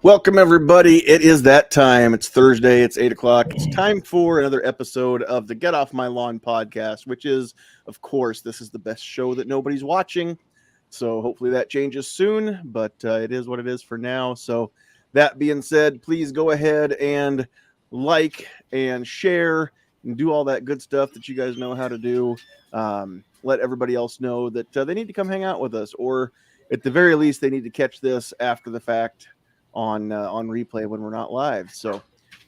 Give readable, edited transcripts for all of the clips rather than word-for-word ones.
Welcome, everybody. It is that time. It's Thursday. It's 8 o'clock. It's time for another episode of the Get Off My Lawn podcast, which is, of course, this is the best show that nobody's watching. So hopefully that changes soon, but it is what it is for now. So that being said, please go ahead and like and share and do all that good stuff that you guys know how to do. Let everybody else know that they need to come hang out with us, or at the very least, they need to catch this after the fact on replay when we're not live. So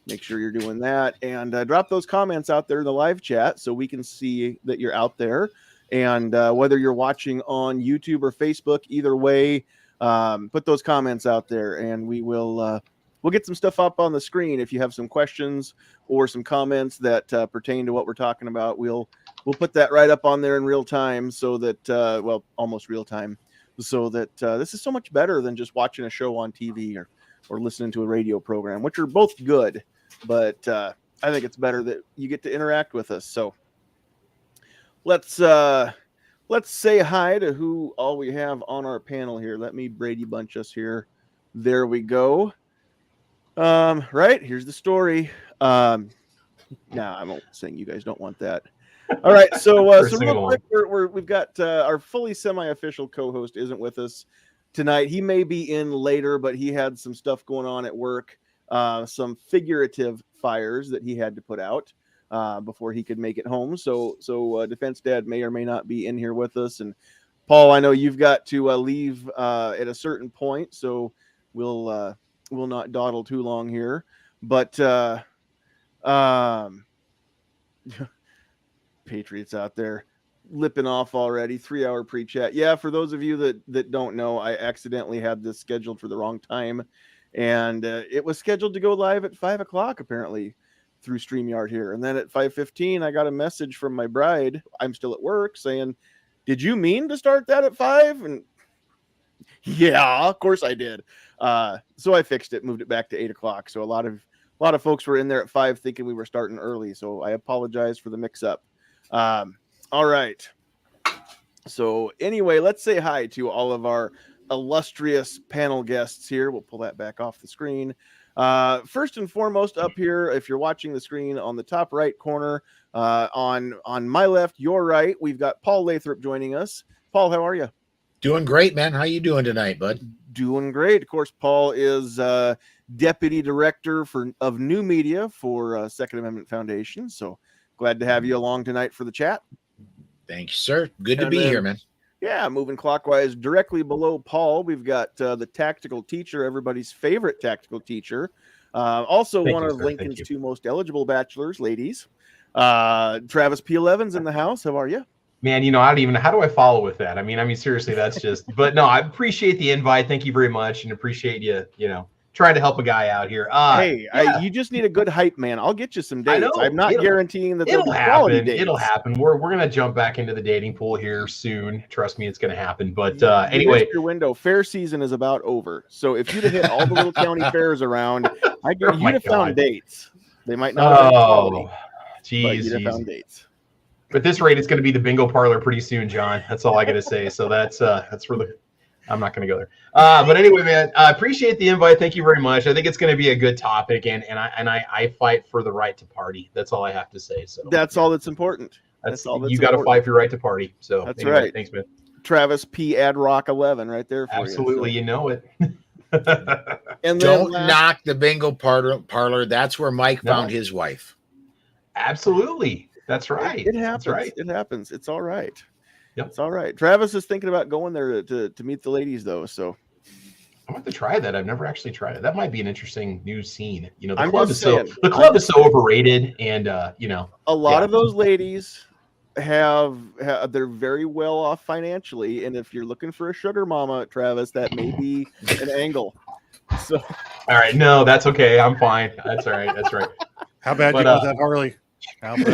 make sure you're doing that, and drop those comments out there in the live chat so we can see that you're out there. And whether you're watching on YouTube or Facebook, either way, put those comments out there, and we'll get some stuff up on the screen. If you have some questions or some comments that pertain to what we're talking about, we'll put that right up on there in real time, so that almost real time, so that this is so much better than just watching a show on TV or listening to a radio program, which are both good, but I think it's better that you get to interact with us. So let's say hi to who all we have on our panel here. Let me Brady Bunch us here. There we go. Right, here's the story. Nah, I won't sing. You guys don't want that. All right, so real quick, we've got our fully semi-official co-host isn't with us tonight. He may be in later, but he had some stuff going on at work, some figurative fires that he had to put out before he could make it home. So Defense Dad may or may not be in here with us. And Paul, I know you've got to leave at a certain point, so we'll not dawdle too long here. But Patriots out there lipping off already. 3-hour pre-chat. Yeah, for those of you that don't know, I accidentally had this scheduled for the wrong time, and it was scheduled to go live at 5 o'clock apparently through StreamYard here. And then at 5:15 I got a message from my bride, I'm still at work, saying, did you mean to start that at 5? And yeah, of course I did. So I fixed it, moved it back to 8 o'clock. So a lot of folks were in there at 5 thinking we were starting early, so I apologize for the mix-up. All right. So anyway, let's say hi to all of our illustrious panel guests here. We'll pull that back off the screen. First and foremost, up here, if you're watching the screen on the top right corner, on my left, your right, we've got Paul Lathrop joining us. Paul, how are you? Doing great, man. How you doing tonight, bud? Doing great. Of course, Paul is Deputy Director of New Media for Second Amendment Foundation. So glad to have you along tonight for the chat. Thank you, sir. Good to be here, man. Yeah, moving clockwise, directly below Paul, we've got the tactical teacher, everybody's favorite tactical teacher. Also one of Lincoln's two most eligible bachelors, ladies. Travis P. Evans in the house. How are you? Man, I don't even know. How do I follow with that? I mean, seriously, that's just, but no, I appreciate the invite. Thank you very much. And appreciate you, trying to help a guy out here. You just need a good hype man. I'll get you some dates. I'm not guaranteeing that it'll happen. It'll happen. We're going to jump back into the dating pool here soon. Trust me, it's going to happen. But anyway, your window fair season is about over. So if you'd have hit all the little county fairs around, I guarantee you'd have found dates. They might not have quality, but you'd have found dates. At this rate, it's going to be the bingo parlor pretty soon, John. That's all I got to say. So that's for the. I'm not going to go there. But anyway, man, I appreciate the invite. Thank you very much. I think it's going to be a good topic, and I fight for the right to party. That's all I have to say. So that's all that's important. That's all. You got to fight for your right to party. So that's right. Thanks, man. Travis P. Adrock 11 right there for Absolutely, you. You know it. And don't knock the bingo parlor. That's where Mike found his wife. Absolutely. That's right. It happens. That's right. It happens. It's all right. Yep. It's all right. Travis is thinking about going there to meet the ladies, though. So I want to try that. I've never actually tried it. That might be an interesting new scene. The club is so overrated, and a lot of those ladies they're very well off financially, and if you're looking for a sugar mama, Travis, that may be an angle. So all right, no, that's okay. I'm fine. That's all right. That's right. How bad you got that Harley? That's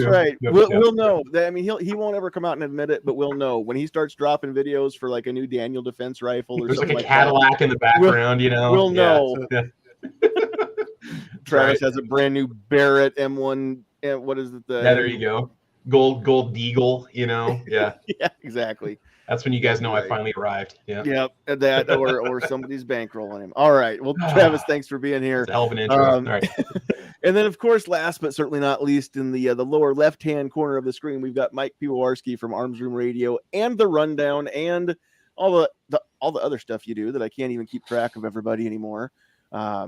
right. We'll know. I mean, he won't ever come out and admit it, but we'll know when he starts dropping videos for like a new Daniel defense rifle or there's something like a Cadillac in the background. We'll know. Travis has a brand new Barrett M1. What is it? There you go. Gold Deagle. Yeah. Yeah, exactly. That's when you guys know I finally arrived. Yeah. Yep. That or somebody's bankrolling him. All right. Well, Travis, thanks for being here. It's a hell of an intro. All right. And then, of course, last but certainly not least, in the lower left-hand corner of the screen, we've got Mike Piwowarski from Arms Room Radio and The Rundown and all the other stuff you do that I can't even keep track of everybody anymore. I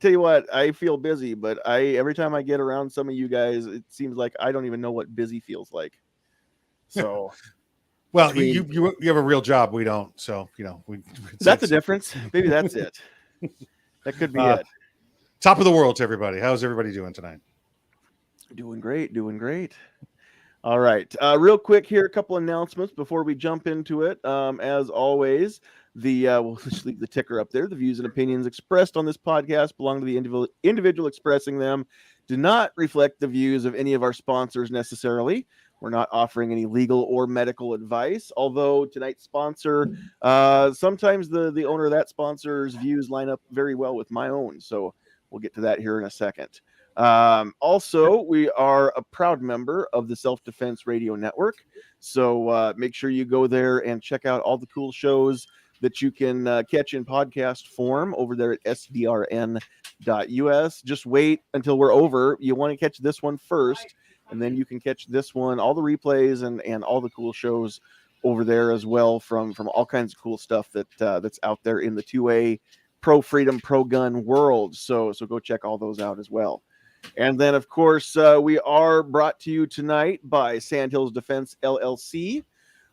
tell you what, I feel busy, but every time I get around some of you guys, it seems like I don't even know what busy feels like. So, well, you have a real job. We don't. So, that's the difference. Maybe that's it. That could be it. Top of the world to everybody. How's everybody doing tonight? Doing great. All right. Real quick here, a couple announcements before we jump into it. As always, we'll just leave the ticker up there. The views and opinions expressed on this podcast belong to the individual expressing them, do not reflect the views of any of our sponsors necessarily. We're not offering any legal or medical advice, although tonight's sponsor, sometimes the owner of that sponsor's views line up very well with my own. So we'll get to that here in a second. Also, we are a proud member of the Self-Defense Radio Network. So make sure you go there and check out all the cool shows that you can catch in podcast form over there at sdrn.us. Just wait until we're over. You want to catch this one first, and then you can catch this one, all the replays and all the cool shows over there as well from all kinds of cool stuff that's out there in the 2A pro freedom, pro gun world. So go check all those out as well. And then, of course, we are brought to you tonight by Sandhills Defense LLC,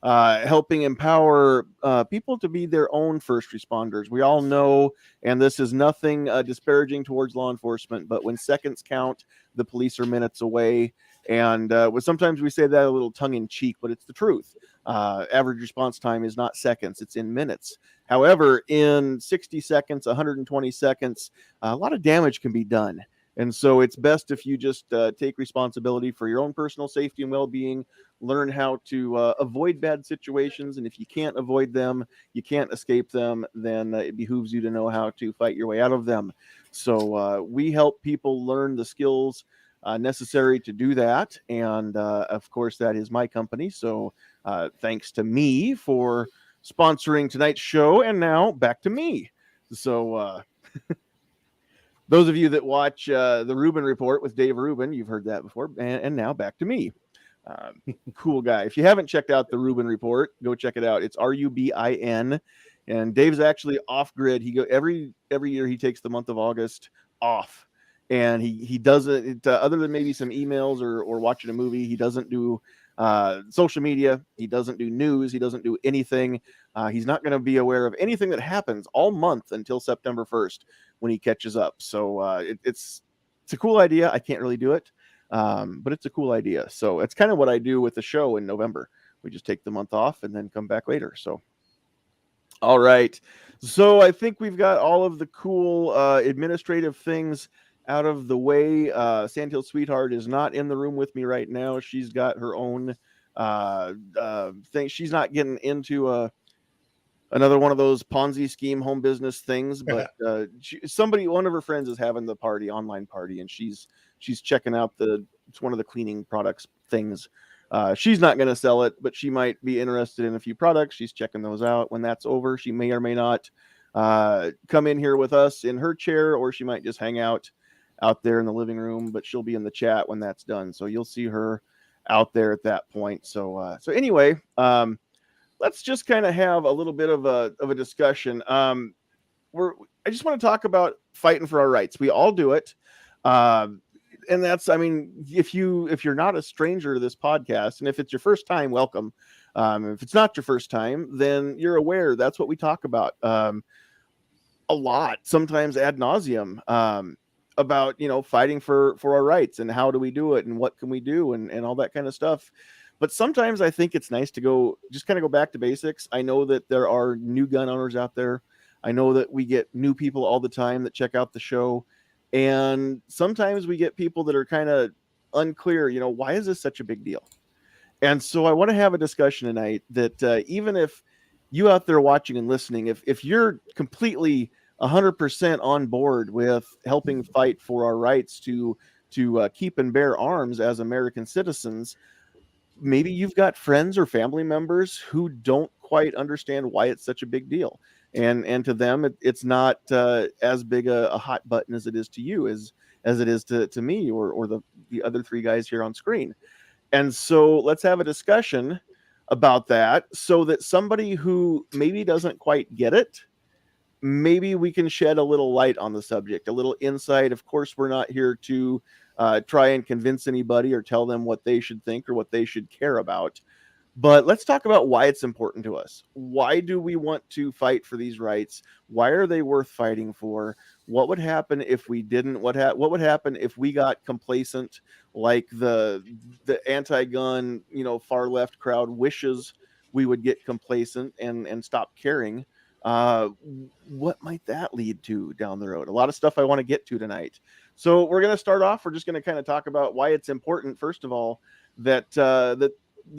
helping empower people to be their own first responders. We all know, and this is nothing disparaging towards law enforcement, but when seconds count, the police are minutes away. And sometimes we say that a little tongue in cheek, but it's the truth. Average response time is not seconds, it's in minutes. However, in 60 seconds, 120 seconds, a lot of damage can be done. And so it's best if you just take responsibility for your own personal safety and well-being, learn how to avoid bad situations. And if you can't avoid them, you can't escape them, then it behooves you to know how to fight your way out of them. So we help people learn the skills necessary to do that. And of course, that is my company. So thanks to me for sponsoring tonight's show. And now back to me. So those of you that watch the Reuben Report with Dave Rubin, you've heard that before. And now back to me. Cool guy. If you haven't checked out the Reuben Report, go check it out. It's RUBIN. And Dave's actually off grid. He every year he takes the month of August off. And he doesn't, other than maybe some emails or watching a movie, he doesn't do social media. He doesn't do news. He doesn't do anything. He's not going to be aware of anything that happens all month until September 1st when he catches up. So it's a cool idea. I can't really do it, but it's a cool idea. So it's kind of what I do with the show in November. We just take the month off and then come back later. So, all right. So I think we've got all of the cool administrative things out of the way. Sandhill Sweetheart is not in the room with me right now. She's got her own thing. She's not getting into another one of those Ponzi scheme home business things, but one of her friends is having the online party, and she's checking out it's one of the cleaning products things. She's not going to sell it, but she might be interested in a few products. She's checking those out. When that's over, she may or may not come in here with us in her chair, or she might just hang out there in the living room, but she'll be in the chat when that's done. So you'll see her out there at that point. So anyway, let's just kind of have a little bit of a discussion. I just want to talk about fighting for our rights. We all do it. And that's, if you're not a stranger to this podcast, and if it's your first time, welcome. If it's not your first time, then you're aware that's what we talk about a lot, sometimes ad nauseum, about, fighting for our rights and how do we do it and what can we do and all that kind of stuff. But sometimes I think it's nice to go back to basics. I know that there are new gun owners out there. I know that we get new people all the time that check out the show. And sometimes we get people that are kind of unclear, why is this such a big deal? And so I want to have a discussion tonight that even if you out there watching and listening, if you're completely 100% on board with helping fight for our rights to keep and bear arms as American citizens, maybe you've got friends or family members who don't quite understand why it's such a big deal. And to them, it's not as big a hot button as it is to you, as it is to me or the other three guys here on screen. And so let's have a discussion about that so that somebody who maybe doesn't quite get it, maybe we can shed a little light on the subject, a little insight. Of course, we're not here to try and convince anybody or tell them what they should think or what they should care about. But let's talk about why it's important to us. Why do we want to fight for these rights? Why are they worth fighting for? What would happen if we didn't? What would happen if we got complacent, like the anti-gun, far left crowd wishes we would get complacent and stop caring? What might that lead to down the road? A lot of stuff I want to get to tonight. So we're going to start off. We're just going to kind of talk about why it's important, first of all, that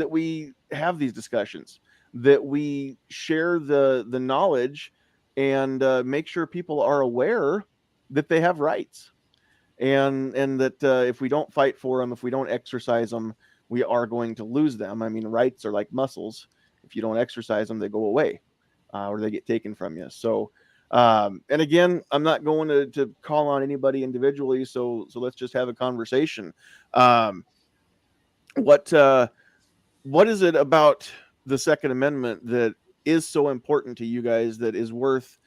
we have these discussions, that we share the knowledge, and make sure people are aware that they have rights, and that if we don't fight for them, if we don't exercise them, we are going to lose them. I mean, rights are like muscles. If you don't exercise them, they go away, or they get taken from you. So, and again, I'm not going to call on anybody individually. So let's just have a conversation. What is it about the Second Amendment that is so important to you guys, that is worth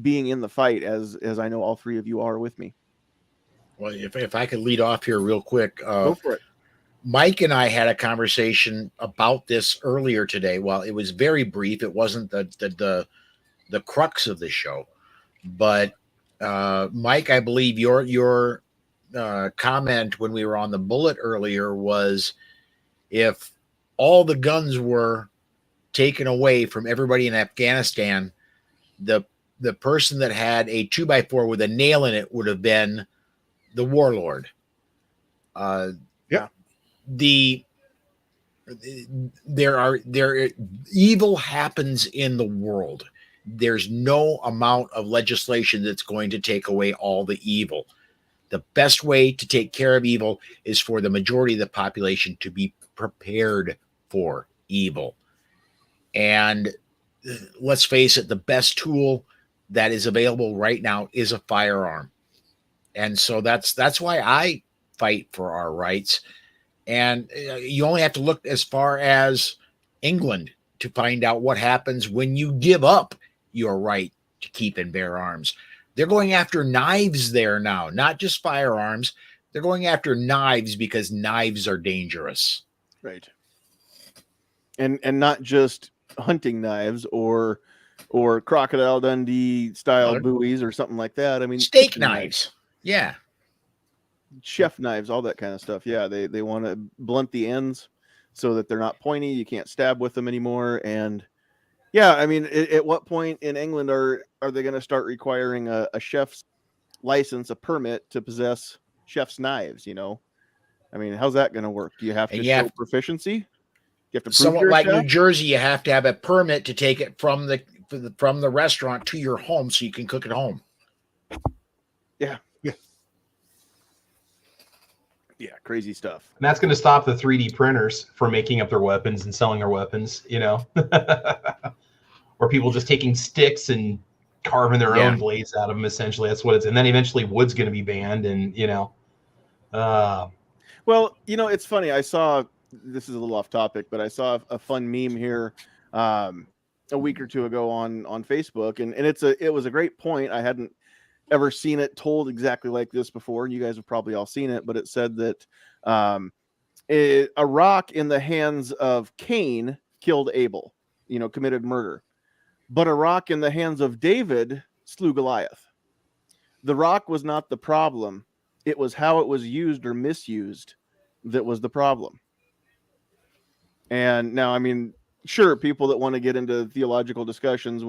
being in the fight, as I know all three of you are with me? Well, if I could lead off here real quick. Go for it. Mike and I had a conversation about this earlier today. Well, it was very brief. It wasn't the crux of the show. But Mike, I believe your comment when we were on the bullet earlier was, if all the guns were taken away from everybody in Afghanistan, the person that had a 2x4 with a nail in it would have been the warlord. Yeah. Evil happens in the world. There's no amount of legislation that's going to take away all the evil. The best way to take care of evil is for the majority of the population to be prepared for evil. And let's face it, the best tool that is available right now is a firearm. And so that's why I fight for our rights. And you only have to look as far as England to find out what happens when you give up your right to keep and bear arms. They're going after knives there now, not just firearms. They're going after knives because knives are dangerous. Right. And not just hunting knives or Crocodile Dundee style buoys or something like that. I mean, steak knives. Yeah. Chef knives, all that kind of stuff. Yeah, they want to blunt the ends so that they're not pointy. You can't stab with them anymore. And yeah, I mean, at what point in England are they going to start requiring a chef's license, a permit to possess chef's knives? I mean, how's that going to work? Do you have to show proficiency? You have to prove somewhat like chef? New Jersey, you have to have a permit to take it from the restaurant to your home so you can cook at home. Yeah. Yeah, crazy stuff. And that's going to stop the 3D printers from making up their weapons and selling their weapons, or people just taking sticks and carving their own blades out of them. Essentially, that's what it's. And then eventually, wood's going to be banned, and Well, it's funny. I saw, this is a little off topic, but I saw a fun meme here a week or two ago on Facebook, and it was a great point. I hadn't ever seen it told exactly like this before. You guys have probably all seen it, but it said that a rock in the hands of Cain killed Abel, committed murder, but a rock in the hands of David slew Goliath. The rock was not the problem. It was how it was used or misused that was the problem. And now, I mean, sure, people that want to get into theological discussions,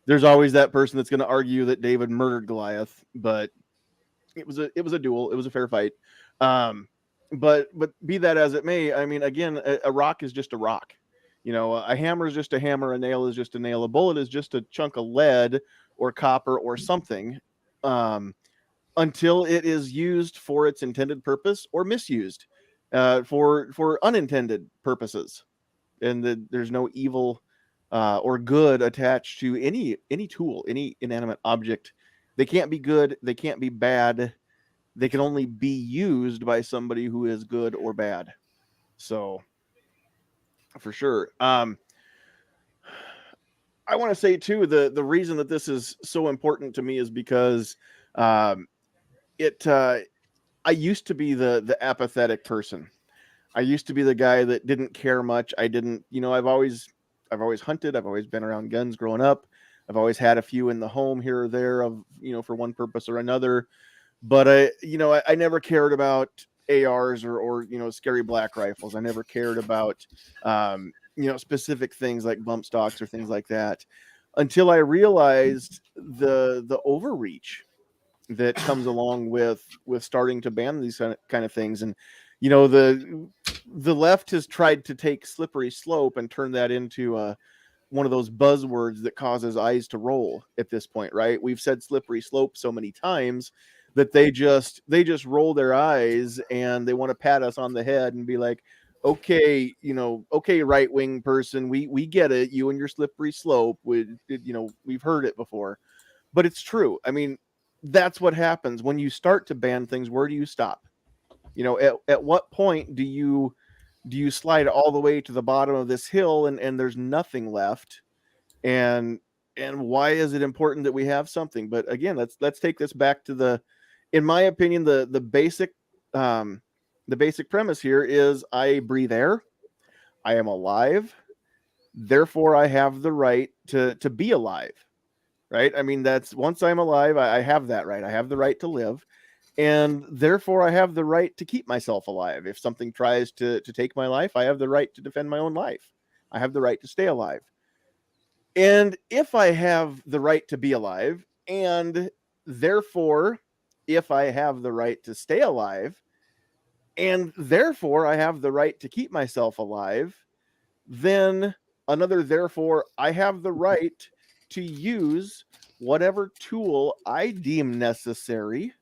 there's always that person that's going to argue that David murdered Goliath, but it was a duel. It was a fair fight. But be that as it may, I mean, again, a rock is just a rock. A hammer is just a hammer. A nail is just a nail. A bullet is just a chunk of lead or copper or something, until it is used for its intended purpose or misused. for unintended purposes, and there's no evil or good attached to any tool, any inanimate object. They can't be good. They can't be bad. They can only be used by somebody who is good or bad. So, for sure. I want to say too, the reason that this is so important to me is because it. I used to be the apathetic person. I used to be the guy that didn't care much. I didn't, I've always hunted. I've always been around guns growing up. I've always had a few in the home here or there of, for one purpose or another. But I never cared about ARs or scary black rifles. I never cared about, specific things like bump stocks or things like that until I realized the overreach that comes along with starting to ban these kind of things. And the left has tried to take slippery slope and turn that into one of those buzzwords that causes eyes to roll at this point, right? We've said slippery slope so many times that they just roll their eyes and they want to pat us on the head and be like, okay, okay, right-wing person, we get it, you and your slippery slope, we've heard it before. But it's true. I mean, that's what happens when you start to ban things. Where do you stop? At what point do you slide all the way to the bottom of this hill and there's nothing left? And why is it important that we have something? But again, let's take this back to in my opinion, the basic premise here is I breathe air. I am alive. Therefore, I have the right to be alive. Right? I mean, that's once I'm alive, I have that right. I have the right to live, and therefore I have the right to keep myself alive. If something tries to take my life, I have the right to defend my own life. I have the right to stay alive. And if I have the right to be alive, and therefore, if I have the right to stay alive, and therefore I have the right to keep myself alive, then therefore, I have the right to use whatever tool I deem necessary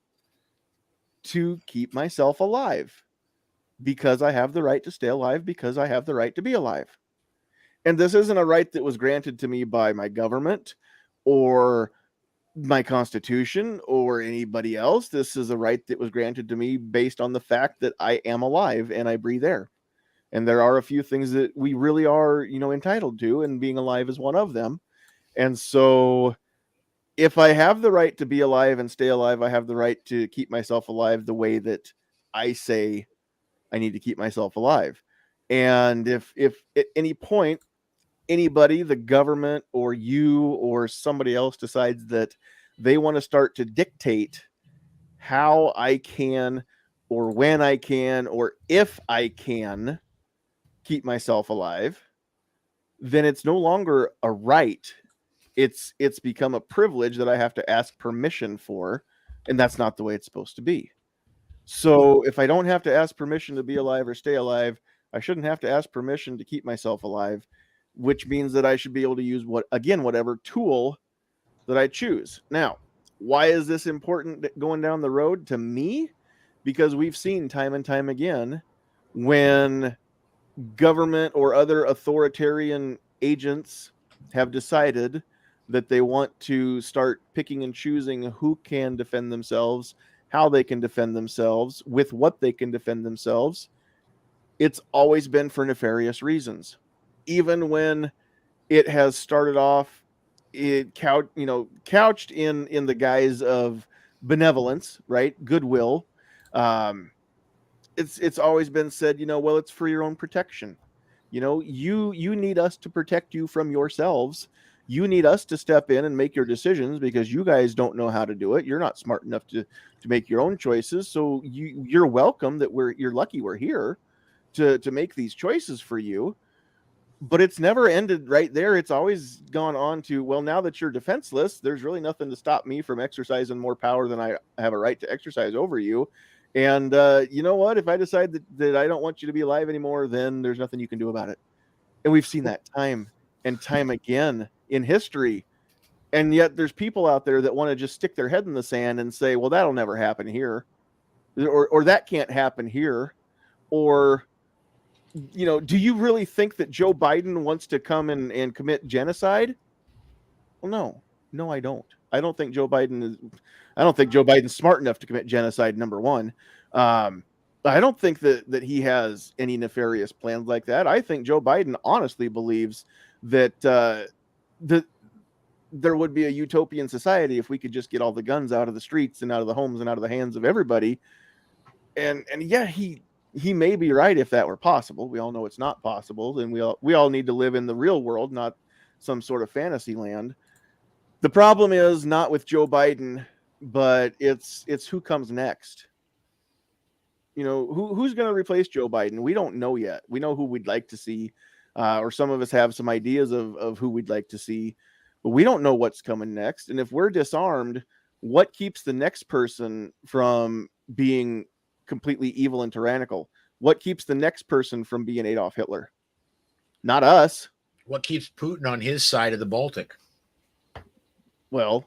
to keep myself alive, because I have the right to stay alive, because I have the right to be alive. And this isn't a right that was granted to me by my government or my constitution or anybody else. This is a right that was granted to me based on the fact that I am alive and I breathe air. And there are a few things that we really are, entitled to, and being alive is one of them. And so if I have the right to be alive and stay alive, I have the right to keep myself alive the way that I say I need to keep myself alive. And if at any point anybody, the government or you or somebody else, decides that they want to start to dictate how I can or when I can or if I can keep myself alive, then it's no longer a right. It's become a privilege that I have to ask permission for, and that's not the way it's supposed to be. So if I don't have to ask permission to be alive or stay alive, I shouldn't have to ask permission to keep myself alive, which means that I should be able to use whatever tool that I choose. Now, why is this important going down the road to me? Because we've seen time and time again when government or other authoritarian agents have decided that they want to start picking and choosing who can defend themselves, how they can defend themselves, with what they can defend themselves. It's always been for nefarious reasons. Even when it has started off, couched in the guise of benevolence, right? Goodwill. It's always been said, well, it's for your own protection. You need us to protect you from yourselves. You need us to step in and make your decisions because you guys don't know how to do it. You're not smart enough to make your own choices. So you're welcome that you're lucky we're here to make these choices for you. But it's never ended right there. It's always gone on to, well, now that you're defenseless, there's really nothing to stop me from exercising more power than I have a right to exercise over you. And you know what? If I decide that I don't want you to be alive anymore, then there's nothing you can do about it. And we've seen that time and time again in history. And yet there's people out there that want to just stick their head in the sand and say, well, that'll never happen here. Or that can't happen here. Or, do you really think that Joe Biden wants to come and commit genocide? Well, no, I don't. I don't think Joe Biden's smart enough to commit genocide, number one. I don't think that he has any nefarious plans like that. I think Joe Biden honestly believes that that there would be a utopian society if we could just get all the guns out of the streets and out of the homes and out of the hands of everybody. And yeah, he may be right if that were possible. We all know it's not possible, and we all need to live in the real world, not some sort of fantasy land. The problem is not with Joe Biden, but it's who comes next. Who's going to replace Joe Biden? We don't know yet. We know who we'd like to see, or some of us have some ideas of who we'd like to see, but we don't know what's coming next. And if we're disarmed, what keeps the next person from being completely evil and tyrannical? What keeps the next person from being Adolf Hitler? Not us. What keeps Putin on his side of the Baltic? Well,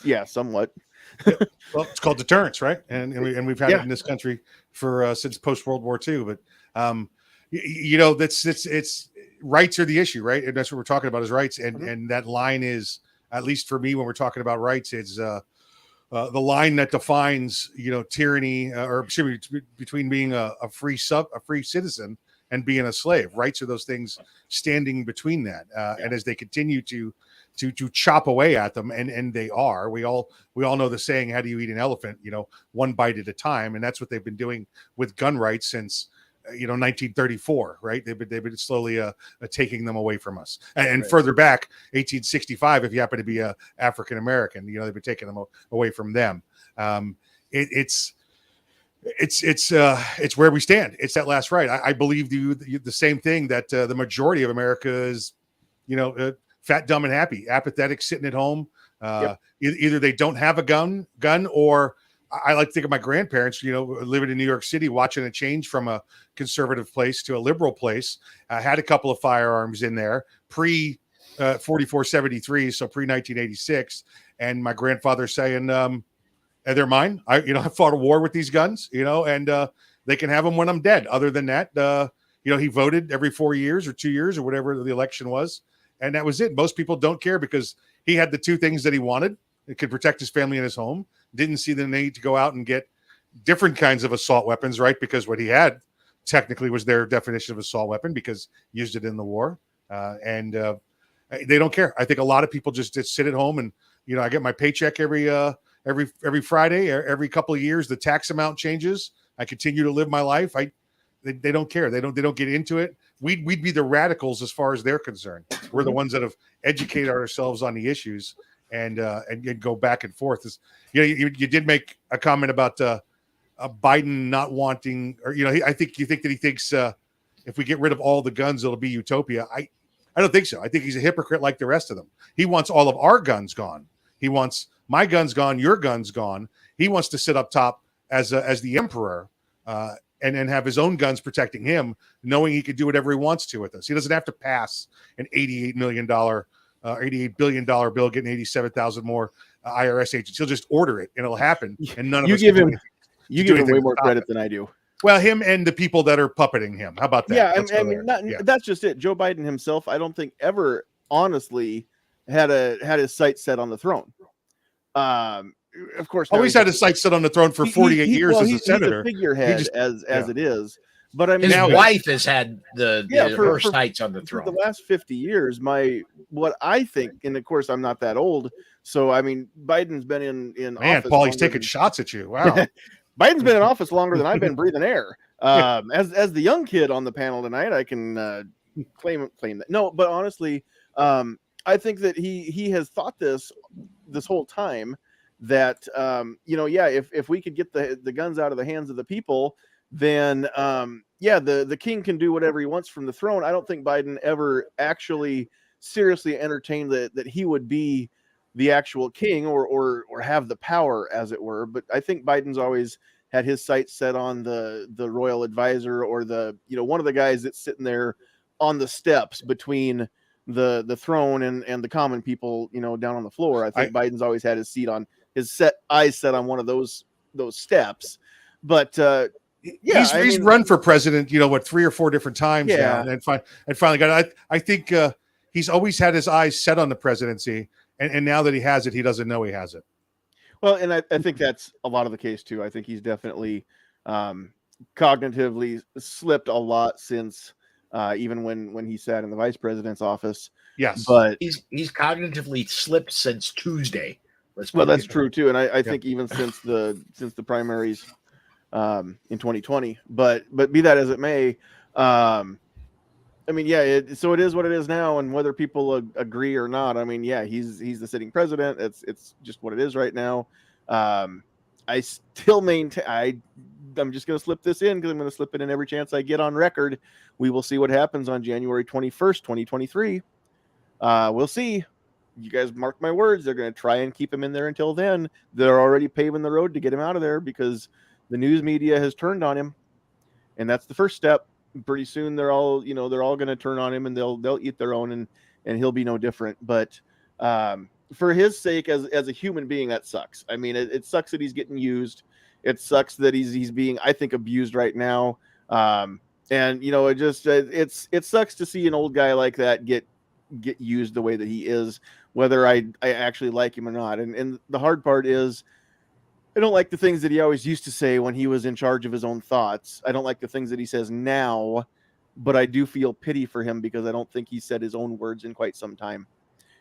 yeah, somewhat. Well, it's called deterrence, right? And we've had it in this country for since post World War II. But it's rights are the issue, right? And that's what we're talking about is rights. And that line is, at least for me, when we're talking about rights, it's the line that defines tyranny or between being a free citizen and being a slave. Rights are those things standing between that. And as they continue to chop away at them, and they are, we all know the saying, how do you eat an elephant? One bite at a time. And that's what they've been doing with gun rights since 1934, right? They've been slowly taking them away from us. And right. Further back, 1865, if you happen to be a African American, they've been taking them away from them. It's where we stand. It's that last right. I believe the same thing, that the majority of America is, fat, dumb, and happy, apathetic, sitting at home. Either they don't have a gun, or I like to think of my grandparents, living in New York City, watching a change from a conservative place to a liberal place. I had a couple of firearms in there pre 4473, so pre 1986, and my grandfather saying, "They're mine. I fought a war with these guns, and they can have them when I'm dead. Other than that, he voted every 4 years or 2 years or whatever the election was." And that was it. Most people don't care because he had the two things that he wanted. It could protect his family and his home. Didn't see the need to go out and get different kinds of assault weapons, right? Because what he had technically was their definition of assault weapon, because he used it in the war. And they don't care. I think a lot of people just sit at home and, I get my paycheck every Friday, every couple of years, the tax amount changes. I continue to live my life. They don't care. They don't get into it. We'd be the radicals as far as they're concerned. We're the ones that have educated ourselves on the issues and go back and forth. You did make a comment about Biden not wanting, or I think you think that he thinks if we get rid of all the guns, it'll be utopia. I don't think so. I think he's a hypocrite like the rest of them. He wants all of our guns gone. He wants my guns gone, your guns gone. He wants to sit up top as the emperor. And have his own guns protecting him, knowing he could do whatever he wants to with us. He doesn't have to pass an $88 billion bill, getting 87,000 more IRS agents. He'll just order it, and it'll happen. And none of us give him way more credit than I do. Well, him and the people that are puppeting him. How about that? Yeah, that's just it. Joe Biden himself, I don't think ever honestly had his sights set on the throne. Of course, always had his sights set on the throne for 48 years as a senator. He's a figurehead as it is. But I mean, his wife has had her sights on the throne for the last 50 years. What I think, and of course, I'm not that old, so I mean, Biden's been in office. Paul, he's taking shots at you. Wow, Biden's been in office longer than I've been breathing air. As the young kid on the panel tonight, I can claim that. No, but honestly, I think that he has thought this whole time. That if we could get the guns out of the hands of the people, then the king can do whatever he wants from the throne. I don't think Biden ever actually seriously entertained that he would be the actual king or have the power, as it were. But I think Biden's always had his sights set on the royal advisor, or one of the guys that's sitting there on the steps between the throne and the common people, down on the floor. I think Biden's always had his eyes set on one of those steps. But Yeah, he's run for president, 3 or 4 different times now, and finally got it. I think he's always had his eyes set on the presidency, and now that he has it, he doesn't know he has it. Well, and I think that's a lot of the case too. I think he's definitely cognitively slipped a lot since even when he sat in the vice president's office. Yes, but he's cognitively slipped since Tuesday. Well, that's true too, and I think even since the primaries in 2020. But be that as it may, I mean, yeah. So it is what it is now, and whether people agree or not, I mean, yeah, he's the sitting president. It's just what it is right now. I still maintain. I'm just going to slip this in because I'm going to slip it in every chance I get on record. We will see what happens on January 21st, 2023. We'll see. You guys mark my words. They're going to try and keep him in there until then. They're already paving the road to get him out of there because the news media has turned on him, and that's the first step. Pretty soon they're all going to turn on him, and they'll eat their own, and he'll be no different. But for his sake, as a human being, that sucks. I mean, it sucks that he's getting used. It sucks that he's being, I think, abused right now. And it sucks to see an old guy like that get used the way that he is, whether I actually like him or not. And the hard part is, I don't like the things that he always used to say when he was in charge of his own thoughts. I don't like the things that he says now, but I do feel pity for him because I don't think he said his own words in quite some time.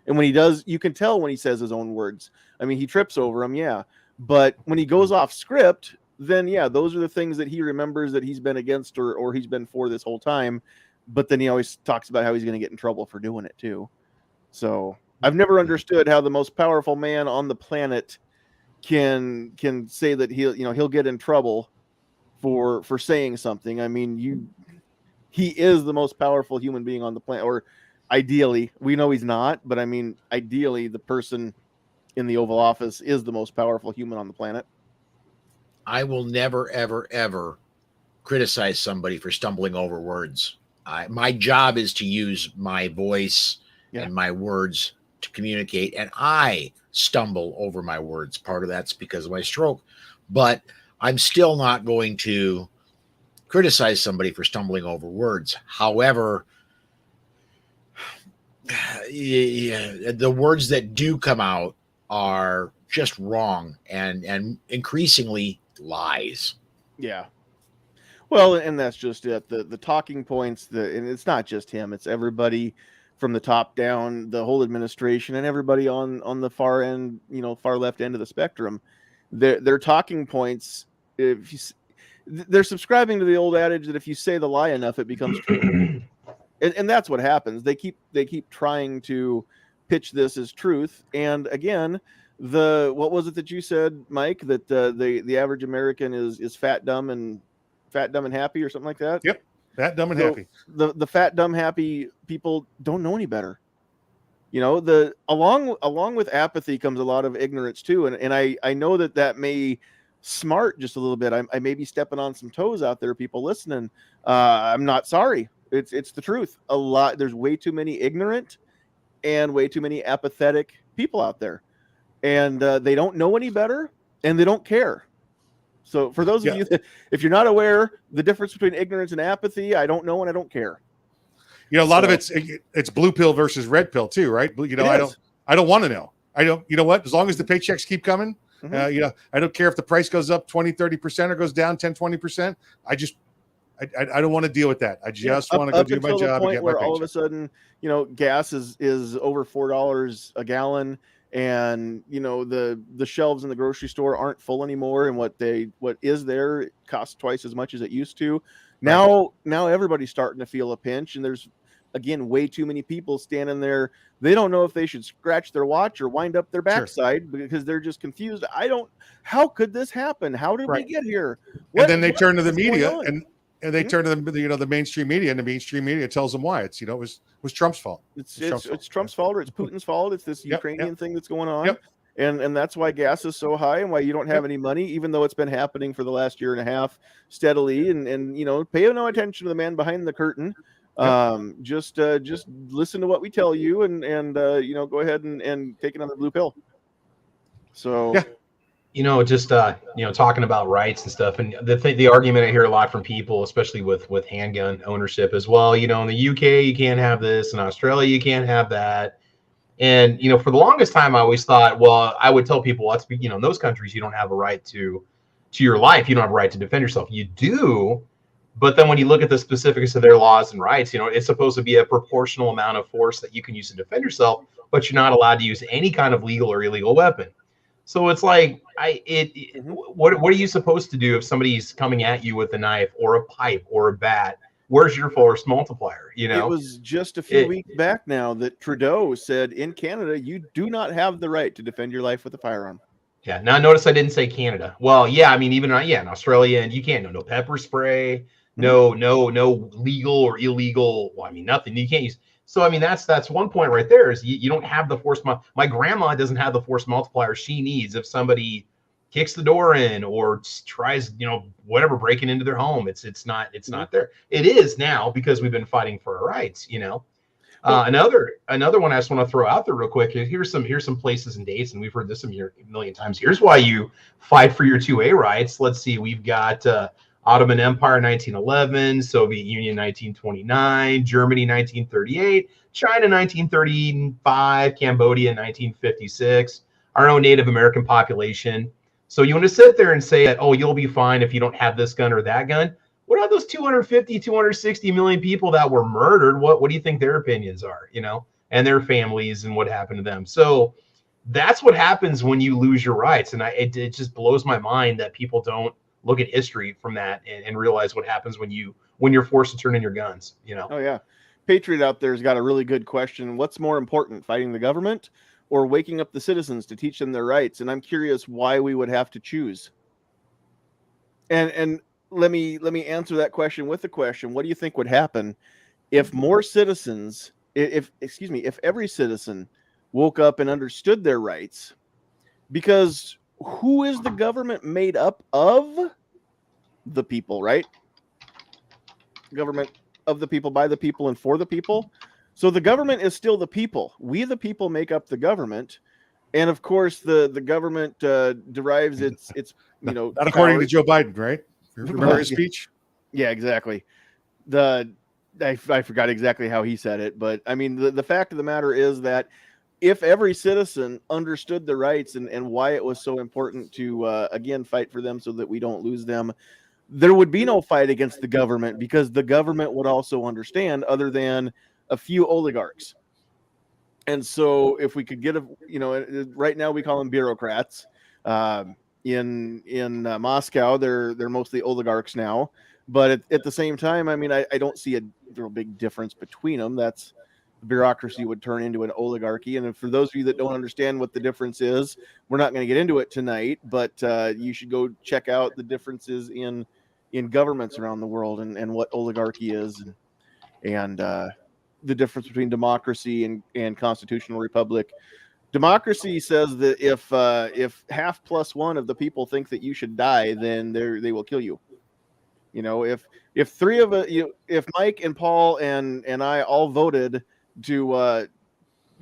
And when he does, you can tell when he says his own words. I mean, he trips over them, yeah. But when he goes off script, then yeah, those are the things that he remembers that he's been against or he's been for this whole time. But then he always talks about how he's going to get in trouble for doing it too. So I've never understood how the most powerful man on the planet can say that he'll get in trouble for saying something. I mean, he is the most powerful human being on the planet, or ideally. We know he's not, but I mean, ideally, the person in the Oval Office is the most powerful human on the planet. I will never, ever, ever criticize somebody for stumbling over words. My job is to use my voice and my words to communicate, and I stumble over my words. Part of that's because of my stroke, but I'm still not going to criticize somebody for stumbling over words. However, the words that do come out are just wrong and increasingly lies. Yeah. Well, and that's just it. The talking points, and it's not just him, it's everybody from the top down, the whole administration, and everybody on the far end, far left end of the spectrum. Their talking points, they're subscribing to the old adage that if you say the lie enough, it becomes true. and that's what happens. They keep trying to pitch this as truth. And again, what was it that you said, Mike, that the average American is fat, dumb, and happy, or something like that? Yep. Fat, dumb, and happy. The fat, dumb, happy people don't know any better. Along with apathy comes a lot of ignorance too. And I know that may smart just a little bit. I may be stepping on some toes out there, people listening. I'm not sorry. It's the truth. There's way too many ignorant and way too many apathetic people out there. And they don't know any better, and they don't care. So for those of you if you're not aware, the difference between ignorance and apathy, I don't know and I don't care. A lot of it's blue pill versus red pill too, right? I don't want to know. I don't. You know what? As long as the paychecks keep coming, I don't care if the price goes up 20-30% or goes down 10-20%. I don't want to deal with that. I just want to go do my job and get my paycheck. All of a sudden, gas is over $4 a gallon. And the shelves in the grocery store aren't full anymore, and what is there costs twice as much as it used to. Now everybody's starting to feel a pinch, and there's again way too many people standing there. They don't know if they should scratch their watch or wind up their backside because they're just confused. How could this happen? How did we get here? And then they turn to the media and they turn to the mainstream media, and the mainstream media tells them why it was Trump's fault. It's Trump's fault, or it's Putin's fault. It's this Ukrainian thing that's going on. Yep. And that's why gas is so high and why you don't have any money, even though it's been happening for the last year and a half steadily. And pay no attention to the man behind the curtain. Just listen to what we tell you and go ahead and take another blue pill. So just talking about rights and stuff, and the argument I hear a lot from people, especially with handgun ownership as well. In the UK you can't have this, in Australia you can't have that, and for the longest time I always thought, well, I would tell people, in those countries you don't have a right to your life, you don't have a right to defend yourself. You do, but then when you look at the specifics of their laws and rights, it's supposed to be a proportional amount of force that you can use to defend yourself, but you're not allowed to use any kind of legal or illegal weapon. So it's like, what are you supposed to do if somebody's coming at you with a knife or a pipe or a bat? Where's your force multiplier? It was just a few weeks back now that Trudeau said in Canada, you do not have the right to defend your life with a firearm. Yeah. Now notice I didn't say Canada. Well, yeah, I mean, even in Australia, and you can't, no pepper spray, no legal or illegal. Well, I mean, nothing. You can't use. So, I mean, that's one point right there, is you don't have the force. My grandma doesn't have the force multiplier she needs if somebody kicks the door in or tries, whatever, breaking into their home. It's not there. It is now, because we've been fighting for our rights, Another one I just want to throw out there real quick. Here's some places and dates, and we've heard this a million times. Here's why you fight for your 2A rights. Let's see. We've got Ottoman Empire 1911, Soviet Union 1929, Germany 1938, China 1935, Cambodia 1956, our own Native American population. So you want to sit there and say that, oh, you'll be fine if you don't have this gun or that gun. What about those 250, 260 million people that were murdered? What do you think their opinions are, and their families and what happened to them? So that's what happens when you lose your rights. And it just blows my mind that people don't look at history from that and realize what happens when you're forced to turn in your guns, Oh yeah. Patriot out there's got a really good question. What's more important, fighting the government or waking up the citizens to teach them their rights? And I'm curious why we would have to choose. And let me answer that question with the question. What do you think would happen if more citizens, if every citizen woke up and understood their rights? Because who is the government made up of? The people, right? Government of the people, by the people, and for the people. So the government is still the people. We, the people, make up the government. And of course, the government derives its not according to Joe Biden, right? Remember his speech? Yeah, exactly. I forgot exactly how he said it, but I mean, the fact of the matter is that if every citizen understood the rights and why it was so important to again fight for them so that we don't lose them, there would be no fight against the government, because the government would also understand, other than a few oligarchs. And so if we could get right now we call them bureaucrats. In Moscow, they're mostly oligarchs now, but at the same time, I mean, I don't see a real big difference between them. That's the bureaucracy would turn into an oligarchy. And for those of you that don't understand what the difference is, we're not going to get into it tonight, but you should go check out the differences in governments around the world and what oligarchy is and the difference between democracy and constitutional republic. Democracy says that if half plus one of the people think that you should die, then they will kill you. If three of us, if Mike and Paul and I all voted to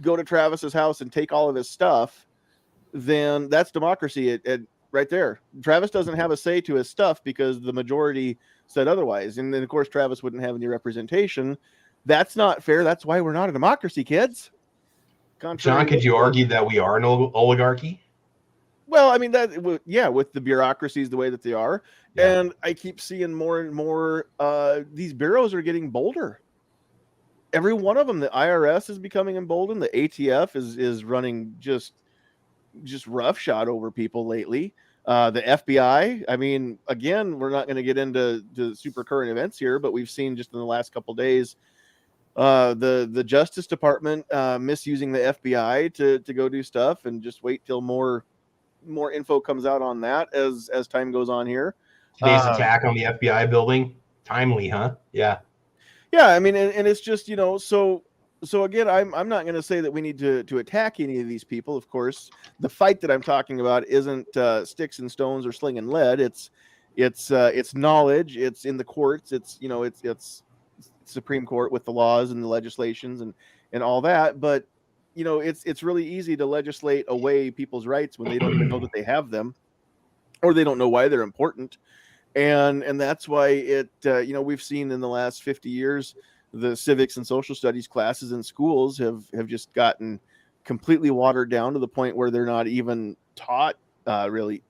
go to Travis's house and take all of his stuff, then that's democracy right there. Travis doesn't have a say to his stuff because the majority said otherwise. And then, of course, Travis wouldn't have any representation. That's not fair. That's why we're not a democracy, kids. John, could you argue that we are an oligarchy? Well, I mean, with the bureaucracies the way that they are. Yeah. And I keep seeing more and more these bureaus are getting bolder. Every one of them, the IRS is becoming emboldened. The ATF is running just roughshod over people lately. The FBI, I mean, again, we're not going to get into the super current events here, but we've seen just in the last couple of days the Justice Department misusing the FBI to go do stuff, and just wait till more info comes out on that as time goes on here. Today's attack on the FBI building, timely, huh? Yeah. I mean, and it's just, so again, I'm not going to say that we need to attack any of these people. Of course, the fight that I'm talking about isn't sticks and stones or slinging lead. It's knowledge. It's in the courts. It's Supreme Court with the laws and the legislations and all that. But it's really easy to legislate away people's rights when they don't even know that they have them. or they don't know why they're important. And that's why it we've seen in the last 50 years the civics and social studies classes in schools have just gotten completely watered down to the point where they're not even taught really,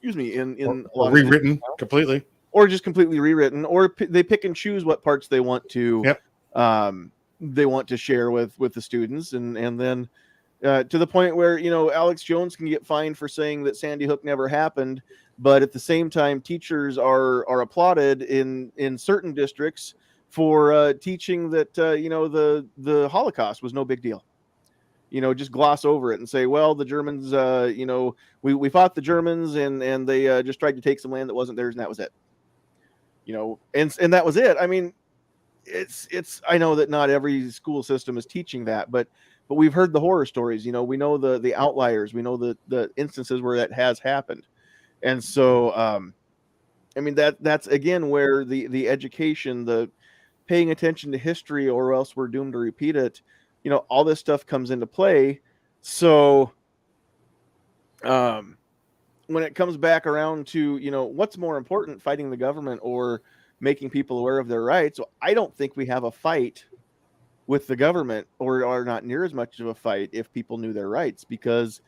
in a or lot of districts rewritten now, completely. or just completely rewritten, or they pick and choose what parts they want to Yep. share with the students, and then to the point where Alex Jones can get fined for saying that Sandy Hook never happened, but at the same time, teachers are applauded in certain districts for teaching that the Holocaust was no big deal. Just gloss over it and say, well, the Germans, we fought the Germans and they just tried to take some land that wasn't theirs, and that was it. And that was it. I mean, it's I know that not every school system is teaching that, but we've heard the horror stories. We know the outliers, we know the instances where that has happened. And so I mean, that's again where the education, the paying attention to history, or else we're doomed to repeat it, all this stuff comes into play. So when it comes back around to what's more important, fighting the government or making people aware of their rights, so I don't think we have a fight with the government, or not near as much of a fight if people knew their rights, because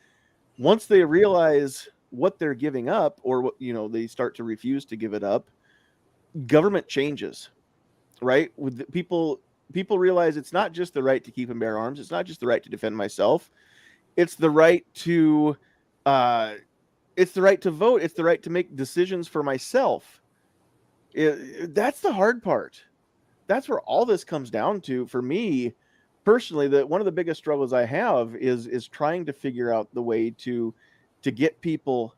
once they realize what they're giving up, or what they start to refuse to give it up, government changes, right? With people realize it's not just the right to keep and bear arms, it's not just the right to defend myself, it's the right to it's the right to vote, it's the right to make decisions for myself. That's the hard part. That's where all this comes down to for me personally. That one of the biggest struggles I have is trying to figure out the way to get people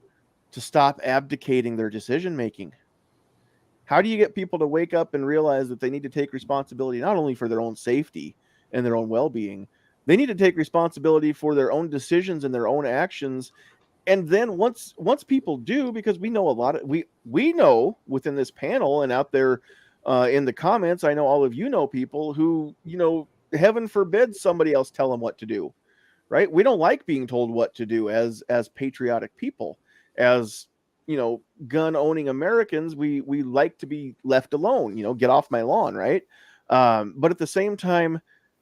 to stop abdicating their decision making. How do you get people to wake up and realize that they need to take responsibility not only for their own safety and their own well-being, they need to take responsibility for their own decisions and their own actions. And then once people do, because we know a lot of we know within this panel and out there in the comments, I know all of people who heaven forbid somebody else tell them what to do, right? We don't like being told what to do as patriotic people, as gun owning Americans. We like to be left alone, get off my lawn, right? But at the same time,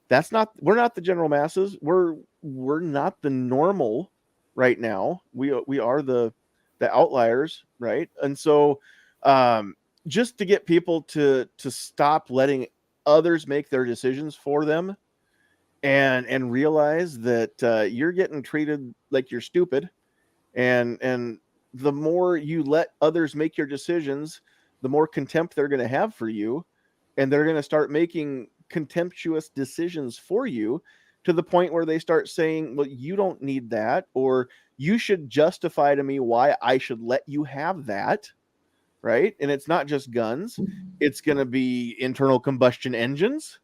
we're not the general masses. We're not the normal right now. We are the outliers, right? And so just to get people to stop letting others make their decisions for them, and realize that you're getting treated like you're stupid, and the more you let others make your decisions, the more contempt they're going to have for you, and they're going to start making contemptuous decisions for you, to the point where they start saying, well, you don't need that, or you should justify to me why I should let you have that, right? And it's not just guns, it's going to be internal combustion engines.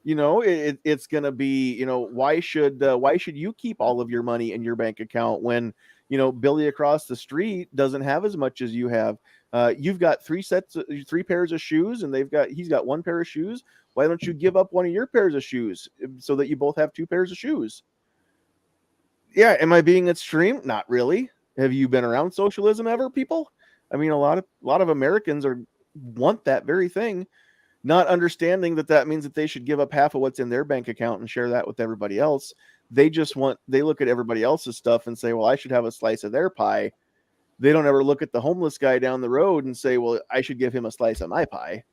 It's going to be, why should you keep all of your money in your bank account when Billy across the street doesn't have as much as you have? You've got three pairs of shoes, and he's got one pair of shoes. Why don't you give up one of your pairs of shoes so that you both have two pairs of shoes? Yeah, am I being extreme? Not really. Have you been around socialism ever, people? I mean, a lot of Americans want that very thing, not understanding that means that they should give up half of what's in their bank account and share that with everybody else. They look at everybody else's stuff and say, well, I should have a slice of their pie. They don't ever look at the homeless guy down the road and say, well, I should give him a slice of my pie.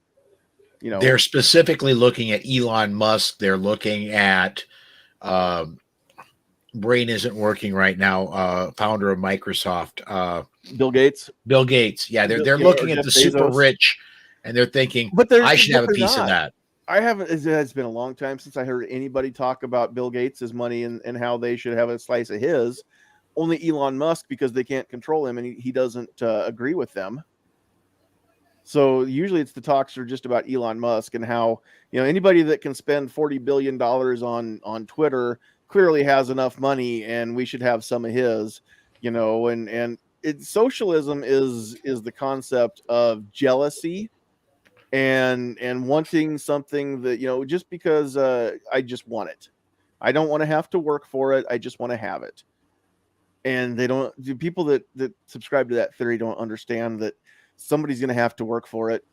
They're specifically looking at Elon Musk. They're looking at brain isn't working right now. Founder of Microsoft, Bill Gates. Yeah, they're looking at the super rich, and they're thinking, I should have a piece of that. I haven't. It's been a long time since I heard anybody talk about Bill Gates' money and how they should have a slice of his. Only Elon Musk, because they can't control him and he doesn't agree with them. So usually the talks are just about Elon Musk and how anybody that can spend $40 billion on Twitter clearly has enough money, and we should have some of his. And socialism is the concept of jealousy and wanting something that just because I just want it. I don't want to have to work for it. I just want to have it. And the people that subscribe to that theory don't understand that somebody's going to have to work for it,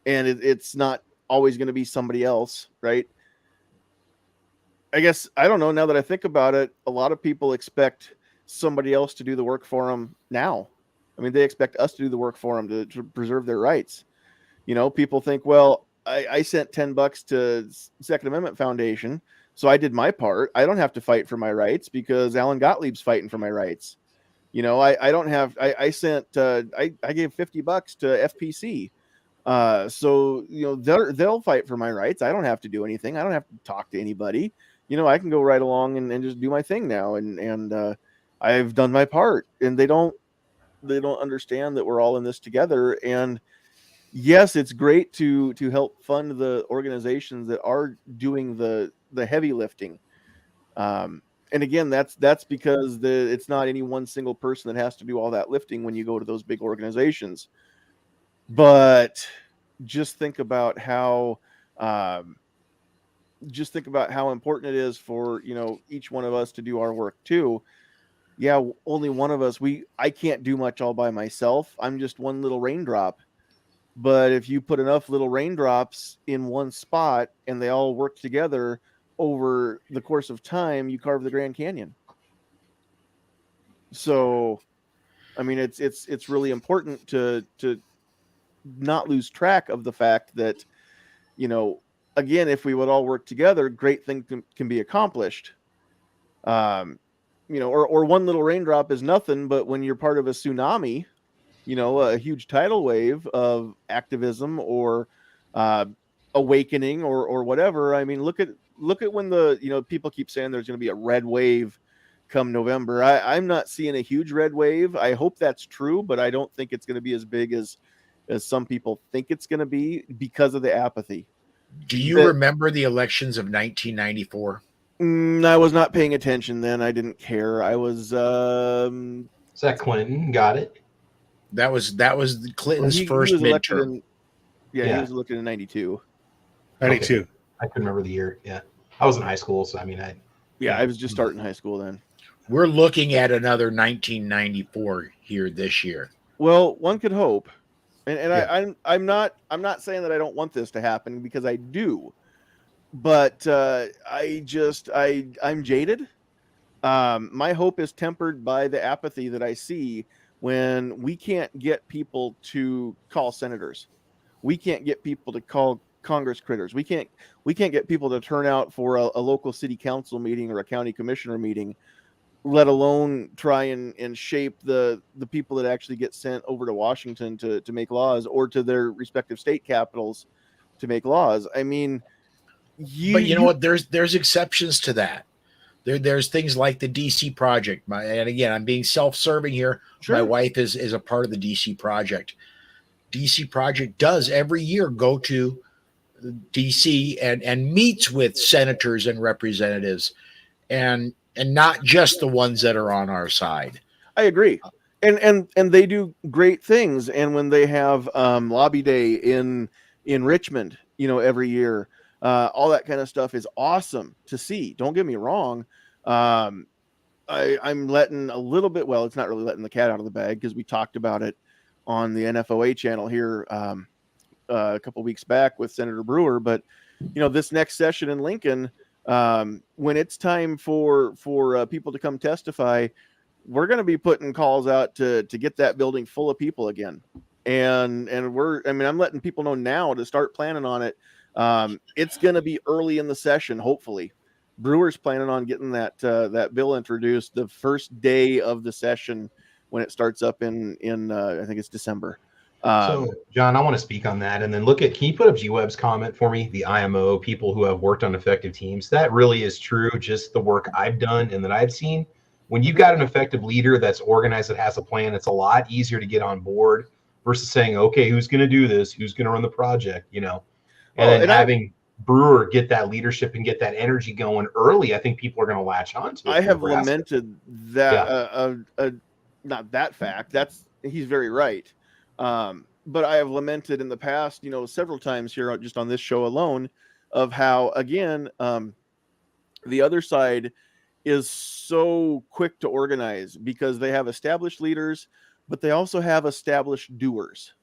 and it's not always going to be somebody else, right? I guess, I don't know, now that I think about it, a lot of people expect somebody else to do the work for them now. I mean, they expect us to do the work for them to preserve their rights. People think, well, I sent $10 to Second Amendment Foundation, so I did my part. I don't have to fight for my rights because Alan Gottlieb's fighting for my rights. I don't have, I sent, I gave $50 to FPC. So, they'll fight for my rights. I don't have to do anything. I don't have to talk to anybody. I can go right along and just do my thing now. And I've done my part, and they don't understand that we're all in this together. And yes, it's great to help fund the organizations that are doing the heavy lifting. And again, that's because it's not any one single person that has to do all that lifting when you go to those big organizations. But just think about how important it is for each one of us to do our work too. Yeah, only one of us. I can't do much all by myself. I'm just one little raindrop. But if you put enough little raindrops in one spot and they all work together over the course of time, you carve the Grand Canyon. So, I mean, it's really important to not lose track of the fact that, again, if we would all work together, great things can be accomplished. Or one little raindrop is nothing, but when you're part of a tsunami, a huge tidal wave of activism or awakening or whatever. I mean, look at when people keep saying there's going to be a red wave come November. I'm not seeing a huge red wave. I hope that's true, but I don't think it's going to be as big as some people think it's going to be because of the apathy. Do you remember the elections of 1994? I was not paying attention then. I didn't care. I was. Is that Clinton? Got it. That was Clinton's first he was midterm. He was elected in 92. 92. Okay. I couldn't remember the year. Yeah, I was in high school, so I mean, I was just starting high school then. We're looking at another 1994 here this year. Well, one could hope, and Yeah. I'm not saying that I don't want this to happen, because I do, but I'm jaded. My hope is tempered by the apathy that I see when we can't get people to call senators. We can't get people to call Congress critters. We can't get people to turn out for a local city council meeting or a county commissioner meeting, let alone try and shape the people that actually get sent over to Washington to make laws, or to their respective state capitals to make laws. I mean, but you know what? There's exceptions to that. There's things like the DC Project. And again, I'm being self-serving here. Sure. My wife is a part of the DC Project. DC Project does every year go to DC and meets with senators and representatives, and not just the ones that are on our side. I agree. And they do great things. And when they have lobby day in Richmond, every year, all that kind of stuff is awesome to see. Don't get me wrong. I'm letting a little bit, well, it's not really letting the cat out of the bag, because we talked about it on the NFOA channel here a couple weeks back with Senator Brewer. But, this next session in Lincoln, when it's time for people to come testify, we're going to be putting calls out to get that building full of people again. And I'm letting people know now to start planning on it. It's going to be early in the session, hopefully. Brewer's planning on getting that bill introduced the first day of the session when it starts up in I think it's December. So, John, I want to speak on that, and then can you put up G-Web's comment for me? The IMO, people who have worked on effective teams. That really is true. Just the work I've done and that I've seen. When you've got an effective leader that's organized, that has a plan, it's a lot easier to get on board versus saying, okay, who's going to do this? Who's going to run the project? And having Brewer get that leadership and get that energy going early, I think people are going to latch on to it. I have lamented that, not that fact. He's very right. But I have lamented in the past, several times here, just on this show alone, of how, again, the other side is so quick to organize because they have established leaders, but they also have established doers.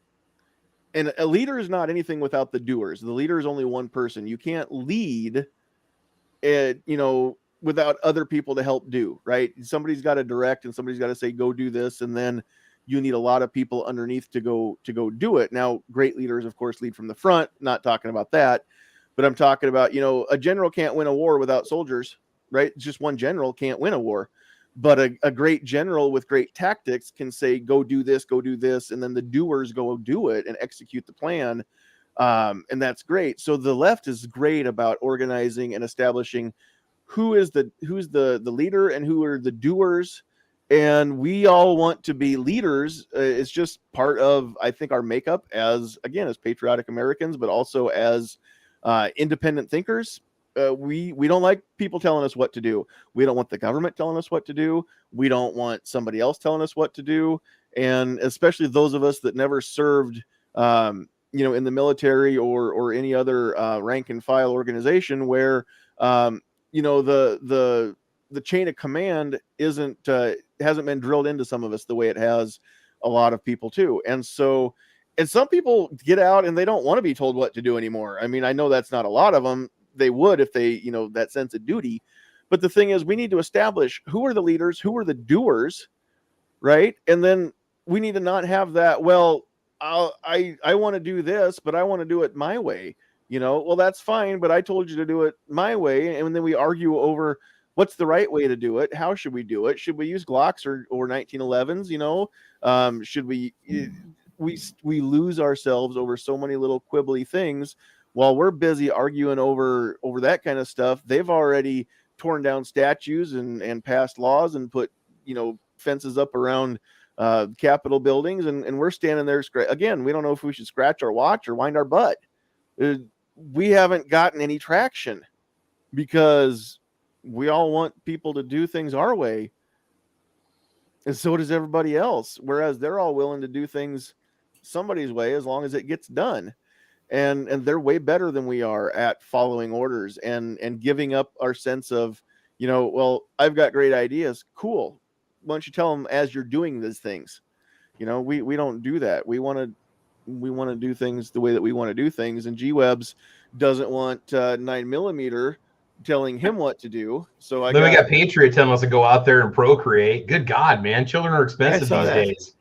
And a leader is not anything without the doers. The leader is only one person. You can't lead it, without other people to help do, right? Somebody's got to direct and somebody's got to say, go do this. And then you need a lot of people underneath to go do it. Now, great leaders, of course, lead from the front, not talking about that, but I'm talking about, a general can't win a war without soldiers, right? Just one general can't win a war, but a great general with great tactics can say, go do this, and then the doers go do it and execute the plan. And that's great. So the left is great about organizing and establishing who's the leader and who are the doers. And we all want to be leaders. It's just part of, I think, our makeup as patriotic Americans, but also as independent thinkers. We don't like people telling us what to do. We don't want the government telling us what to do. We don't want somebody else telling us what to do. And especially those of us that never served, in the military or any other rank and file organization where, the chain of command hasn't been drilled into some of us the way it has a lot of people too. And so, and some people get out and they don't want to be told what to do anymore. I mean, I know that's not a lot of them. They would if they, that sense of duty. But the thing is, we need to establish who are the leaders, who are the doers, right? And then we need to not have that, well, I want to do this, but I want to do it my way. Well, that's fine, but I told you to do it my way. And then we argue over what's the right way to do it. How should we do it? Should we use Glocks or 1911s? Should we lose ourselves over so many little quibbly things while we're busy arguing over that kind of stuff. They've already torn down statues and passed laws and put, fences up around Capitol buildings. And we're standing there. Again, we don't know if we should scratch our watch or wind our butt. We haven't gotten any traction because we all want people to do things our way. And so does everybody else. Whereas they're all willing to do things somebody's way as long as it gets done. And they're way better than we are at following orders and giving up our sense of, well, I've got great ideas. Cool. Why don't you tell them as you're doing these things? We don't do that. We want to do things the way that we want to do things. And G-Webs doesn't want 9mm telling him what to do. So we got Patriot telling us to go out there and procreate. Good God, man. Children are expensive these days.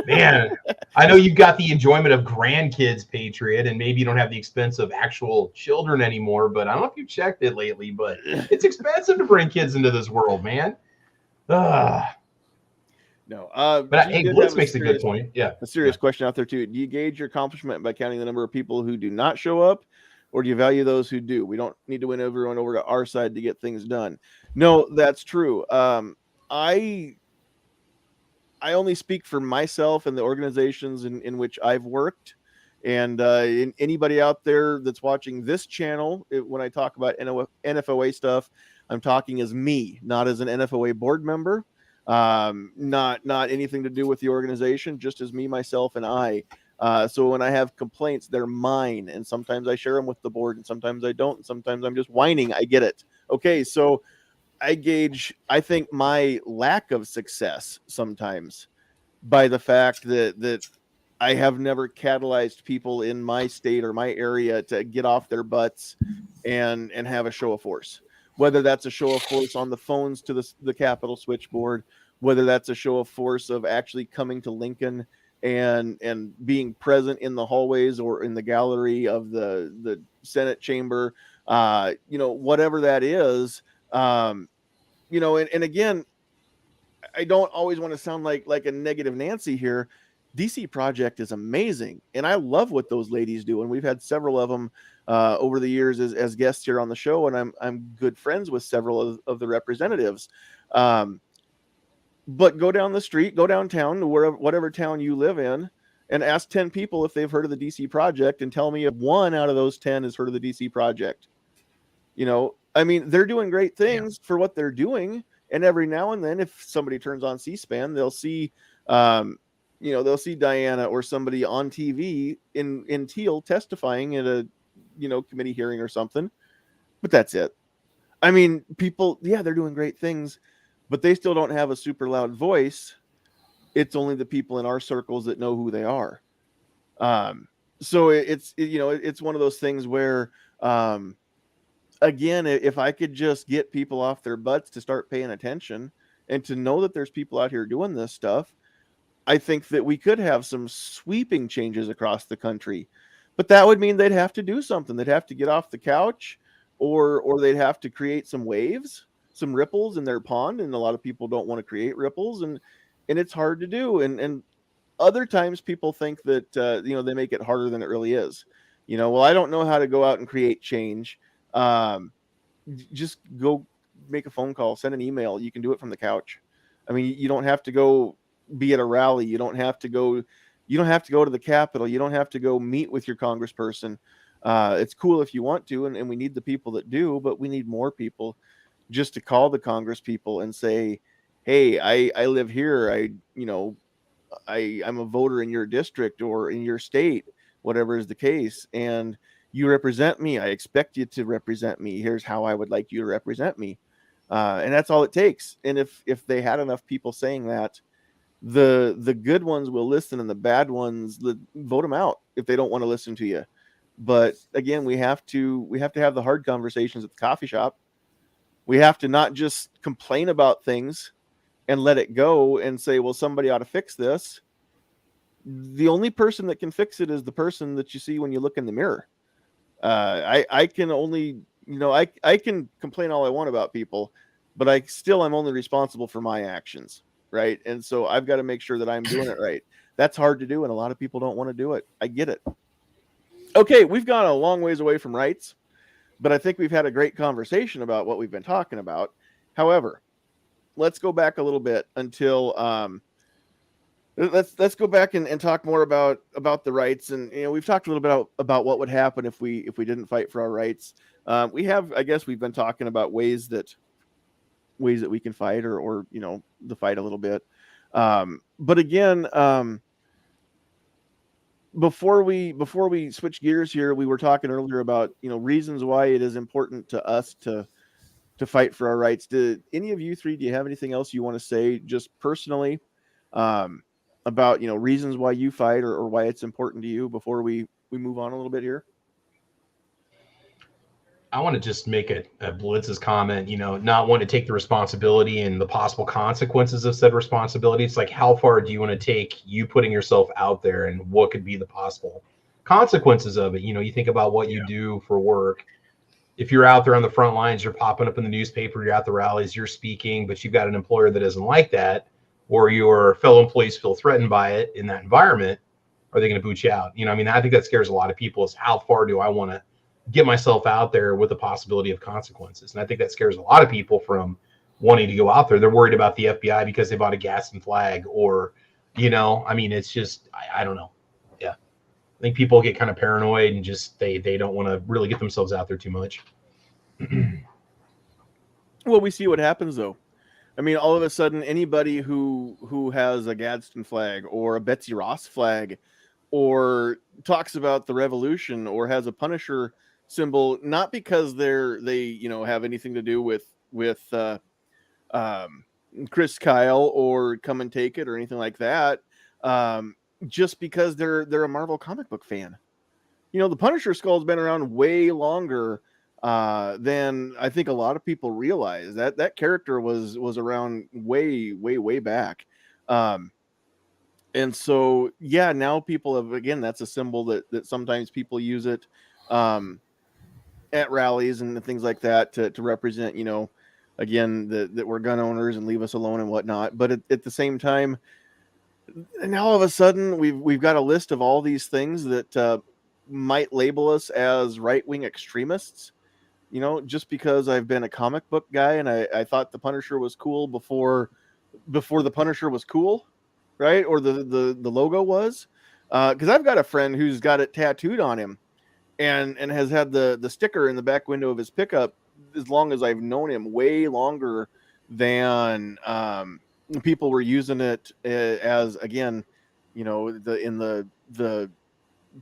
Man, I know you've got the enjoyment of grandkids, Patriot, and maybe you don't have the expense of actual children anymore, but I don't know if you've checked it lately, but it's expensive to bring kids into this world, man. No. But hey, Blitz makes a good point. Yeah. A serious question out there too. Do you gauge your accomplishment by counting the number of people who do not show up, or do you value those who do? We don't need to win everyone over to our side to get things done. No, that's true. I only speak for myself and the organizations in which I've worked. And anybody out there that's watching this channel, when I talk about NFOA stuff, I'm talking as me, not as an NFOA board member, not anything to do with the organization, just as me, myself, and I. So when I have complaints, they're mine. And sometimes I share them with the board and sometimes I don't. And sometimes I'm just whining. I get it. Okay, so I gauge, I think, my lack of success sometimes by the fact that I have never catalyzed people in my state or my area to get off their butts and have a show of force. Whether that's a show of force on the phones to the Capitol switchboard, whether that's a show of force of actually coming to Lincoln and being present in the hallways or in the gallery of the Senate chamber, whatever that is. And again, I don't always want to sound like a negative Nancy here. DC Project is amazing, and I love what those ladies do. And we've had several of them over the years as guests here on the show, and I'm good friends with several of the representatives. But go down the street, go downtown to whatever town you live in, and ask 10 people if they've heard of the DC Project, and tell me if 1 out of those 10 has heard of the DC Project. I mean, they're doing great things for what they're doing. And every now and then, if somebody turns on C-SPAN, they'll see, they'll see Diana or somebody on TV in teal testifying at a, committee hearing or something. But that's it. I mean, people, yeah, they're doing great things, but they still don't have a super loud voice. It's only the people in our circles that know who they are. So it's one of those things where, again, if I could just get people off their butts to start paying attention and to know that there's people out here doing this stuff, I think that we could have some sweeping changes across the country. But that would mean they'd have to do something. They'd have to get off the couch, or they'd have to create some waves, some ripples in their pond. And a lot of people don't want to create ripples, and it's hard to do. And other times people think that they make it harder than it really is. Well, I don't know how to go out and create change. Just go make a phone call, send an email. You can do it from the couch. I mean, you don't have to go be at a rally. You don't have to go to the Capitol. You don't have to go meet with your congressperson. It's cool if you want to, and we need the people that do, but we need more people just to call the Congress people and say, hey, I live here. I'm a voter in your district or in your state, whatever is the case, and you represent me. I expect you to represent me. Here's how I would like you to represent me. And that's all it takes. And if they had enough people saying that, the good ones will listen, and the bad ones vote them out if they don't want to listen to you. But again, we have to have the hard conversations at the coffee shop. We have to not just complain about things and let it go and say, well, somebody ought to fix this. The only person that can fix it is the person that you see when you look in the mirror. I can only, I can complain all I want about people, but I'm only responsible for my actions, right? And so I've got to make sure that I'm doing it right. That's hard to do, and a lot of people don't want to do it. I get it. Okay, we've gone a long ways away from rights, but I think we've had a great conversation about what we've been talking about. However, let's go back a little bit until let's go back and talk more about the rights. And we've talked a little bit about what would happen if we didn't fight for our rights. We've been talking about ways that we can fight, or the fight a little bit. But again, before we switch gears here, we were talking earlier about reasons why it is important to us to fight for our rights. Do any of you three, do you have anything else you want to say just personally about reasons why you fight, or why it's important to you, before we move on a little bit here? I want to just make a Blitz's comment, not want to take the responsibility and the possible consequences of said responsibility. It's like, how far do you want to take you putting yourself out there, and what could be the possible consequences of it? You think about what you do for work. If you're out there on the front lines, you're popping up in the newspaper, you're at the rallies, you're speaking, but you've got an employer that doesn't like that, or your fellow employees feel threatened by it in that environment, are they going to boot you out? I think that scares a lot of people, is how far do I want to get myself out there with the possibility of consequences? And I think that scares a lot of people from wanting to go out there. They're worried about the FBI because they bought a gas and flag, or, it's just, I don't know. Yeah. I think people get kind of paranoid, and just, they don't want to really get themselves out there too much. Well, we see what happens though. I mean, all of a sudden, anybody who has a Gadsden flag or a Betsy Ross flag, or talks about the revolution, or has a Punisher symbol, not because they have anything to do with Chris Kyle or Come and Take It or anything like that, just because they're a Marvel comic book fan. The Punisher skull's been around way longer than I think a lot of people realize. That character was around way back. And so, yeah, now people have, again, that's a symbol that sometimes people use it at rallies and things like that to represent, again, that we're gun owners and leave us alone and whatnot. But at the same time, now all of a sudden we've got a list of all these things that might label us as right-wing extremists. Just because I've been a comic book guy and I thought the Punisher was cool before the Punisher was cool, right? Or the logo was, because I've got a friend who's got it tattooed on him, and has had the sticker in the back window of his pickup as long as I've known him, way longer than people were using it as, again, in the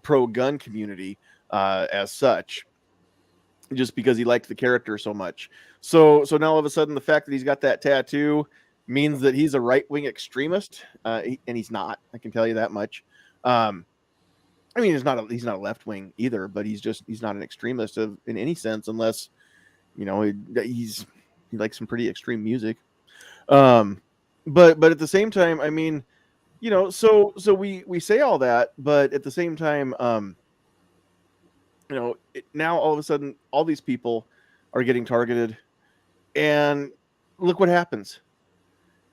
pro gun community as such. just because he liked the character so much. So now all of a sudden, the fact that he's got that tattoo means that he's a right-wing extremist, and he's not. I can tell you that much. I mean, he's not a left-wing either, but he's not an extremist in any sense, unless he likes some pretty extreme music. But at the same time, I mean, so we say all that, but at the same time, now all of a sudden, all these people are getting targeted, and look what happens.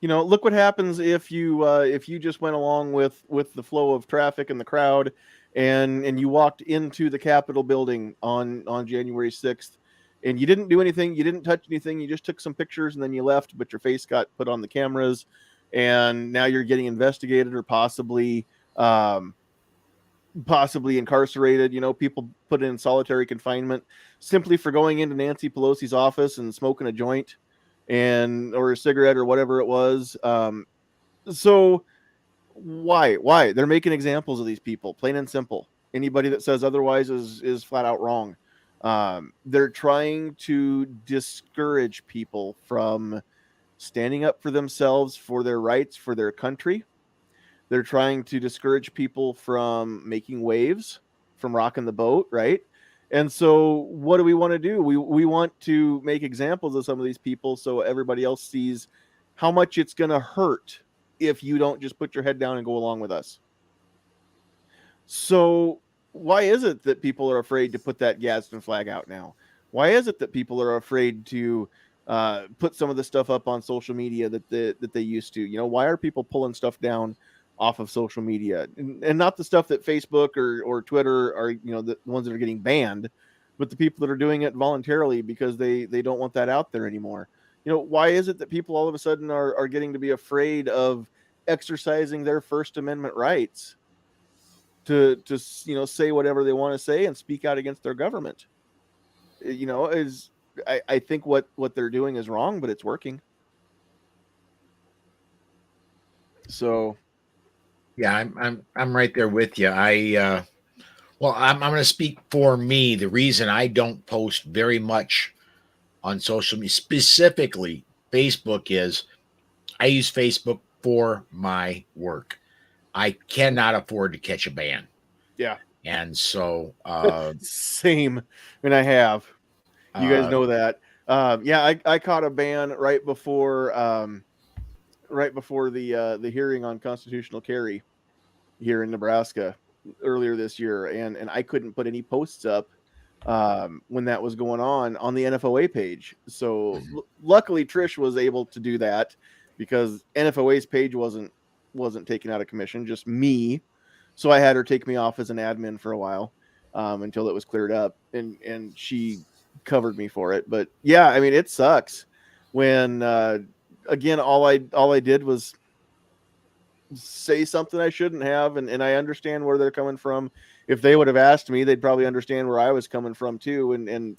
Look what happens if you just went along with the flow of traffic and the crowd, and you walked into the Capitol building on January 6th, and you didn't do anything, you didn't touch anything, you just took some pictures and then you left, but your face got put on the cameras, and now you're getting investigated or possibly incarcerated. People put in solitary confinement simply for going into Nancy Pelosi's office and smoking a joint or a cigarette or whatever it was. So why they're making examples of these people, plain and simple. Anybody that says otherwise is flat out wrong. They're trying to discourage people from standing up for themselves, for their rights, for their country. They're trying to discourage people from making waves, from rocking the boat, right? And so what do we want to do? We want to make examples of some of these people so everybody else sees how much it's going to hurt if you don't just put your head down and go along with us. So why is it that people are afraid to put that Gadsden flag out now? Why is it that people are afraid to put some of the stuff up on social media that they used to? Why are people pulling stuff down off of social media, and not the stuff that Facebook or Twitter are, the ones that are getting banned, but the people that are doing it voluntarily because they don't want that out there anymore? Why is it that people all of a sudden are getting to be afraid of exercising their First Amendment rights to say whatever they want to say and speak out against their government? I think what they're doing is wrong, but it's working. So yeah, I'm right there with you. I'm going to speak for me. The reason I don't post very much on social media, specifically Facebook, is I use Facebook for my work. I cannot afford to catch a ban. Yeah. And so same. And I have. You guys know that. I caught a ban right before the hearing on constitutional carry here in Nebraska earlier this year, and I couldn't put any posts up when that was going on the NFOA page. So luckily Trish was able to do that, because NFOA's page wasn't taken out of commission, just me. So I had her take me off as an admin for a while until it was cleared up, and she covered me for it. But yeah, I mean, it sucks when again, all I did was say something I shouldn't have, and I understand where they're coming from. If they would have asked me, they'd probably understand where I was coming from too, and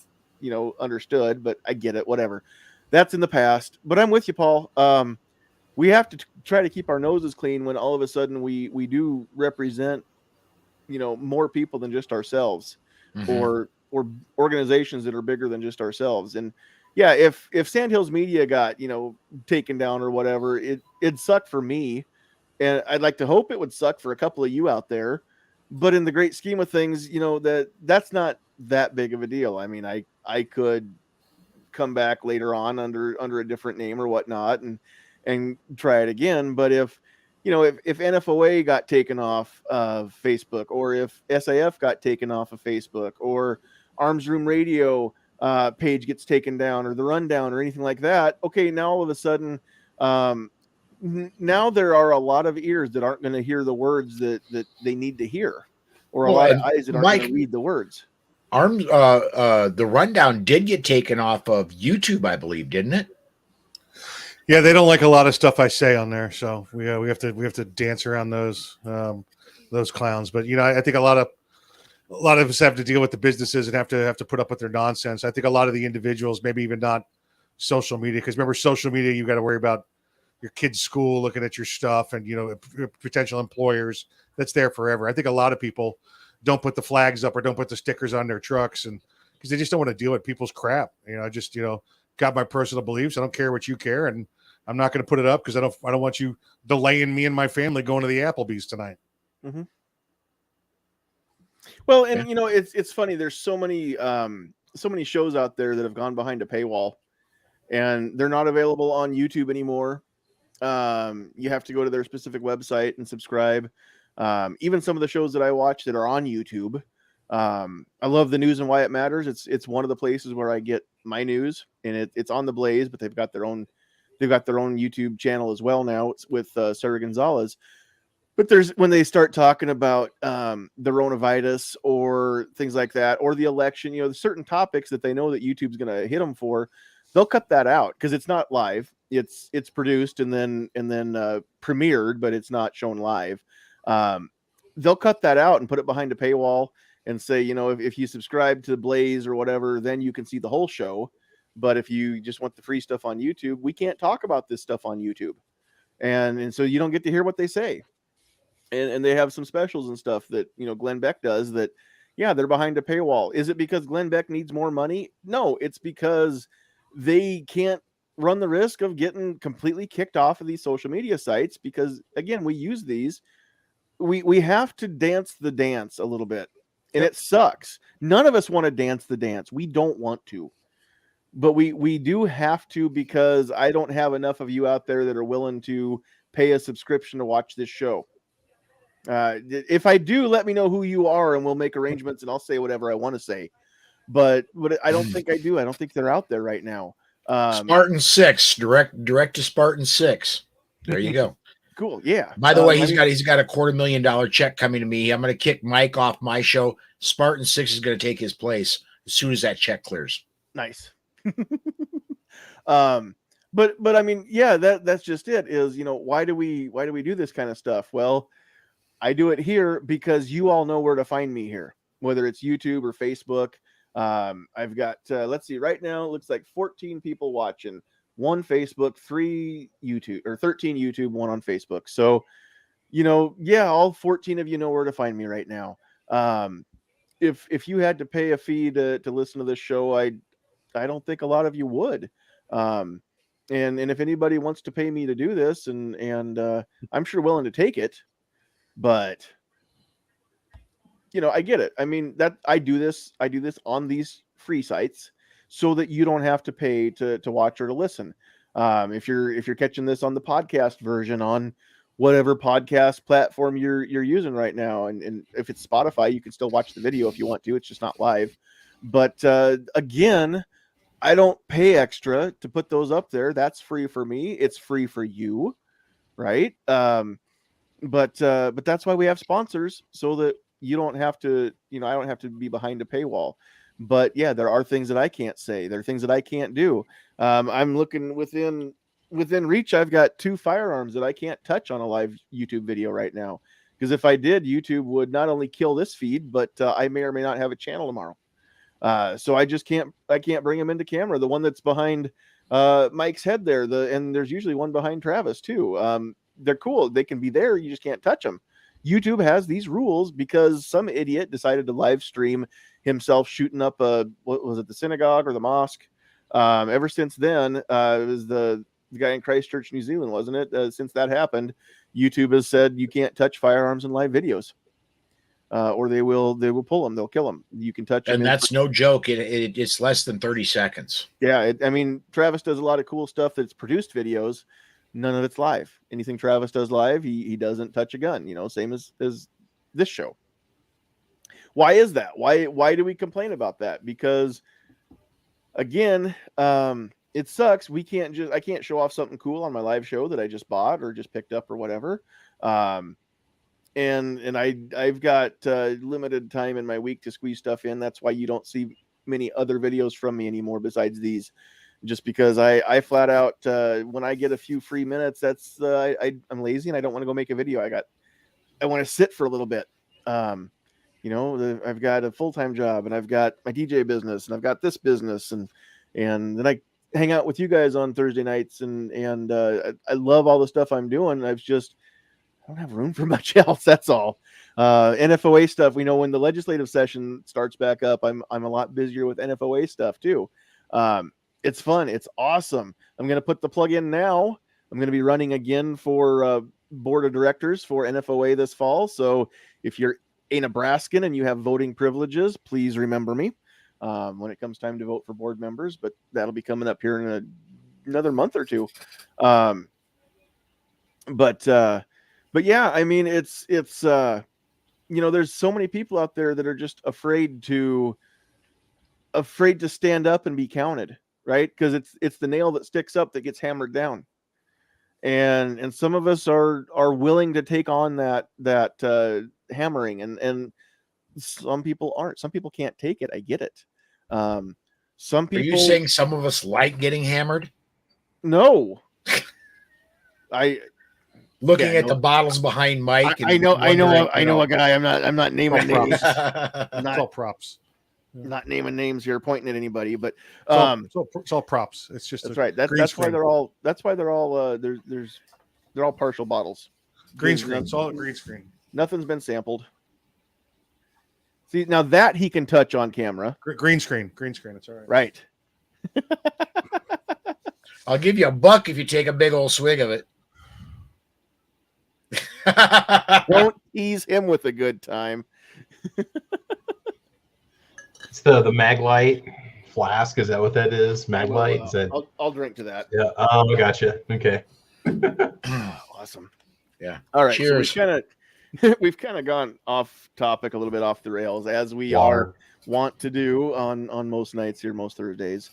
understood. But I get it, whatever. That's in the past. But I'm with you, Paul. We have to try to keep our noses clean when all of a sudden we do represent more people than just ourselves, or organizations that are bigger than just ourselves. And yeah, if Sandhills Media got taken down or whatever, it'd suck for me. And I'd like to hope it would suck for a couple of you out there, but in the great scheme of things, that's not that big of a deal. I mean, I could come back later on under a different name or whatnot and try it again. But if NFOA got taken off of Facebook, or if SAF got taken off of Facebook, or Arms Room Radio page gets taken down, or the Rundown or anything like that, okay, now all of a sudden, now there are a lot of ears that aren't going to hear the words that they need to hear, or a lot of eyes that aren't going to read the words. The Rundown did get taken off of YouTube, I believe, didn't it? Yeah, they don't like a lot of stuff I say on there, so we have to dance around those clowns. But I think a lot of us have to deal with the businesses and have to put up with their nonsense. I think a lot of the individuals, maybe even not social media, because remember, social media, you got to worry about your kid's school looking at your stuff, and potential employers. That's there forever. I think a lot of people don't put the flags up or don't put the stickers on their trucks, and because they just don't want to deal with people's crap. I just, got my personal beliefs. I don't care what you care. And I'm not going to put it up because I don't want you delaying me and my family going to the Applebee's tonight. Mm-hmm. Well, and it's funny. There's so many shows out there that have gone behind a paywall, and they're not available on YouTube anymore. You have to go to their specific website and subscribe. Even some of the shows that I watch that are on YouTube. I love the News and Why It Matters. It's one of the places where I get my news, and it's on the Blaze, but they've got their own YouTube channel as well now. It's with Sarah Gonzalez. But when they start talking about the coronavirus or things like that, or the election, there's certain topics that they know that YouTube's going to hit them for. They'll cut that out because it's not live. It's produced and then premiered, but it's not shown live. They'll cut that out and put it behind a paywall and say, if you subscribe to Blaze or whatever, then you can see the whole show. But if you just want the free stuff on YouTube, we can't talk about this stuff on YouTube. And so you don't get to hear what they say. And they have some specials and stuff that, Glenn Beck does that, yeah, they're behind a paywall. Is it because Glenn Beck needs more money? No, it's because they can't run the risk of getting completely kicked off of these social media sites because, again, we use these. We have to dance the dance a little bit, and It sucks. None of us want to dance the dance. We don't want to, but we do have to because I don't have enough of you out there that are willing to pay a subscription to watch this show. If I do, let me know who you are, and we'll make arrangements, and I'll say whatever I want to say. But I don't think I do. I don't think they're out there right now. Spartan 6, direct to Spartan 6. There you go. Cool. Yeah. By the way, he's got a $250,000 check coming to me. I'm going to kick Mike off my show. Spartan 6 is going to take his place as soon as that check clears. Nice. But I mean, yeah, that's just it. Is why do we do this kind of stuff? Well, I do it here because you all know where to find me here, whether it's YouTube or Facebook. I've got, let's see, right now, it looks like 14 people watching, 1 Facebook, 3 YouTube, or 13 YouTube, 1 on Facebook. So, yeah, all 14 of you know where to find me right now. If you had to pay a fee to listen to this show, I don't think a lot of you would. And if anybody wants to pay me to do this, and I'm sure willing to take it. But I get it. I mean, that I do this on these free sites so that you don't have to pay to watch or to listen. If you're catching this on the podcast version on whatever podcast platform you're using right now, and if it's Spotify, you can still watch the video if you want to. It's just not live. But again, I don't pay extra to put those up there. That's free for me. It's free for you, right? But that's why we have sponsors, so that you don't have to, I don't have to be behind a paywall. But yeah, there are things that I can't say. There are things that I can't do. I'm looking within reach. I've got 2 firearms that I can't touch on a live YouTube video right now, because if I did, YouTube would not only kill this feed, but I may or may not have a channel tomorrow. So I can't bring them into camera. The one that's behind Mike's head there, and there's usually one behind Travis too. They're cool. They can be there. You just can't touch them. YouTube has these rules because some idiot decided to live stream himself shooting up what was it, the synagogue or the mosque? Ever since then, it was the guy in Christchurch, New Zealand, wasn't it? Since that happened, YouTube has said you can't touch firearms in live videos, or they will pull them. They'll kill them. You can touch them, and that's no joke. It's less than 30 seconds. Yeah, I mean, Travis does a lot of cool stuff that's produced videos. None of it's live. Anything Travis does live, he doesn't touch a gun, same as this show. Why is that? Why do we complain about that? Because again, it sucks. I can't show off something cool on my live show that I just bought or just picked up or whatever. And I've got limited time in my week to squeeze stuff in. That's why you don't see many other videos from me anymore besides these. Just because I flat out, when I get a few free minutes, I'm lazy and I don't want to go make a video. I want to sit for a little bit. I've got a full-time job, and I've got my DJ business, and I've got this business, and then I hang out with you guys on Thursday nights, and I love all the stuff I'm doing. I don't have room for much else. That's all. NFOA stuff. We know when the legislative session starts back up, I'm a lot busier with NFOA stuff too. It's fun. It's awesome. I'm going to put the plug in now. I'm going to be running again for board of directors for NFOA this fall. So if you're a Nebraskan and you have voting privileges, please remember me when it comes time to vote for board members. But that'll be coming up here in another month or two. But yeah, I mean, it's there's so many people out there that are just afraid to stand up and be counted, right? Because it's the nail that sticks up that gets hammered down. And some of us are willing to take on that hammering, and some people aren't. Some people can't take it. I get it. Some people. Are you saying some of us like getting hammered? No. Looking at the bottles behind Mike. I know a guy. I'm not naming names. It's all props. Not naming names here, pointing at anybody, but it's all props. It's just that's right. That's why they're all. That's why they're all. They're all partial bottles. Green screen. It's all green screen. Nothing's been sampled. See, now that he can touch on camera. Green screen. Green screen. It's all right. Right. I'll give you $1 if you take a big old swig of it. Don't tease him with a good time. It's the Maglite flask. Is that what that is? Maglite? Is that... I'll drink to that. Yeah. Oh, gotcha. Okay. Awesome. Yeah. All right. Cheers. So we've kind of gone off topic, a little bit off the rails, as we want to do on most nights here, most Thursdays.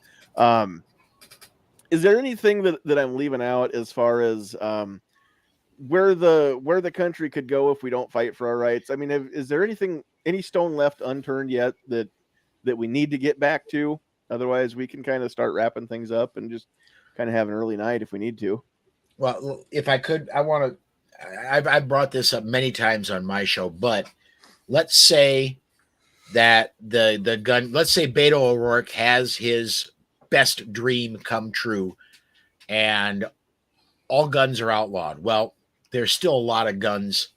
Is there anything that I'm leaving out as far as where the country could go if we don't fight for our rights? I mean, is there any stone left unturned yet that we need to get back to? Otherwise, we can kind of start wrapping things up and just kind of have an early night if we need to. Well, if I could, I've brought this up many times on my show, but let's say that the gun, let's say Beto O'Rourke has his best dream come true and all guns are outlawed. Well, there's still a lot of guns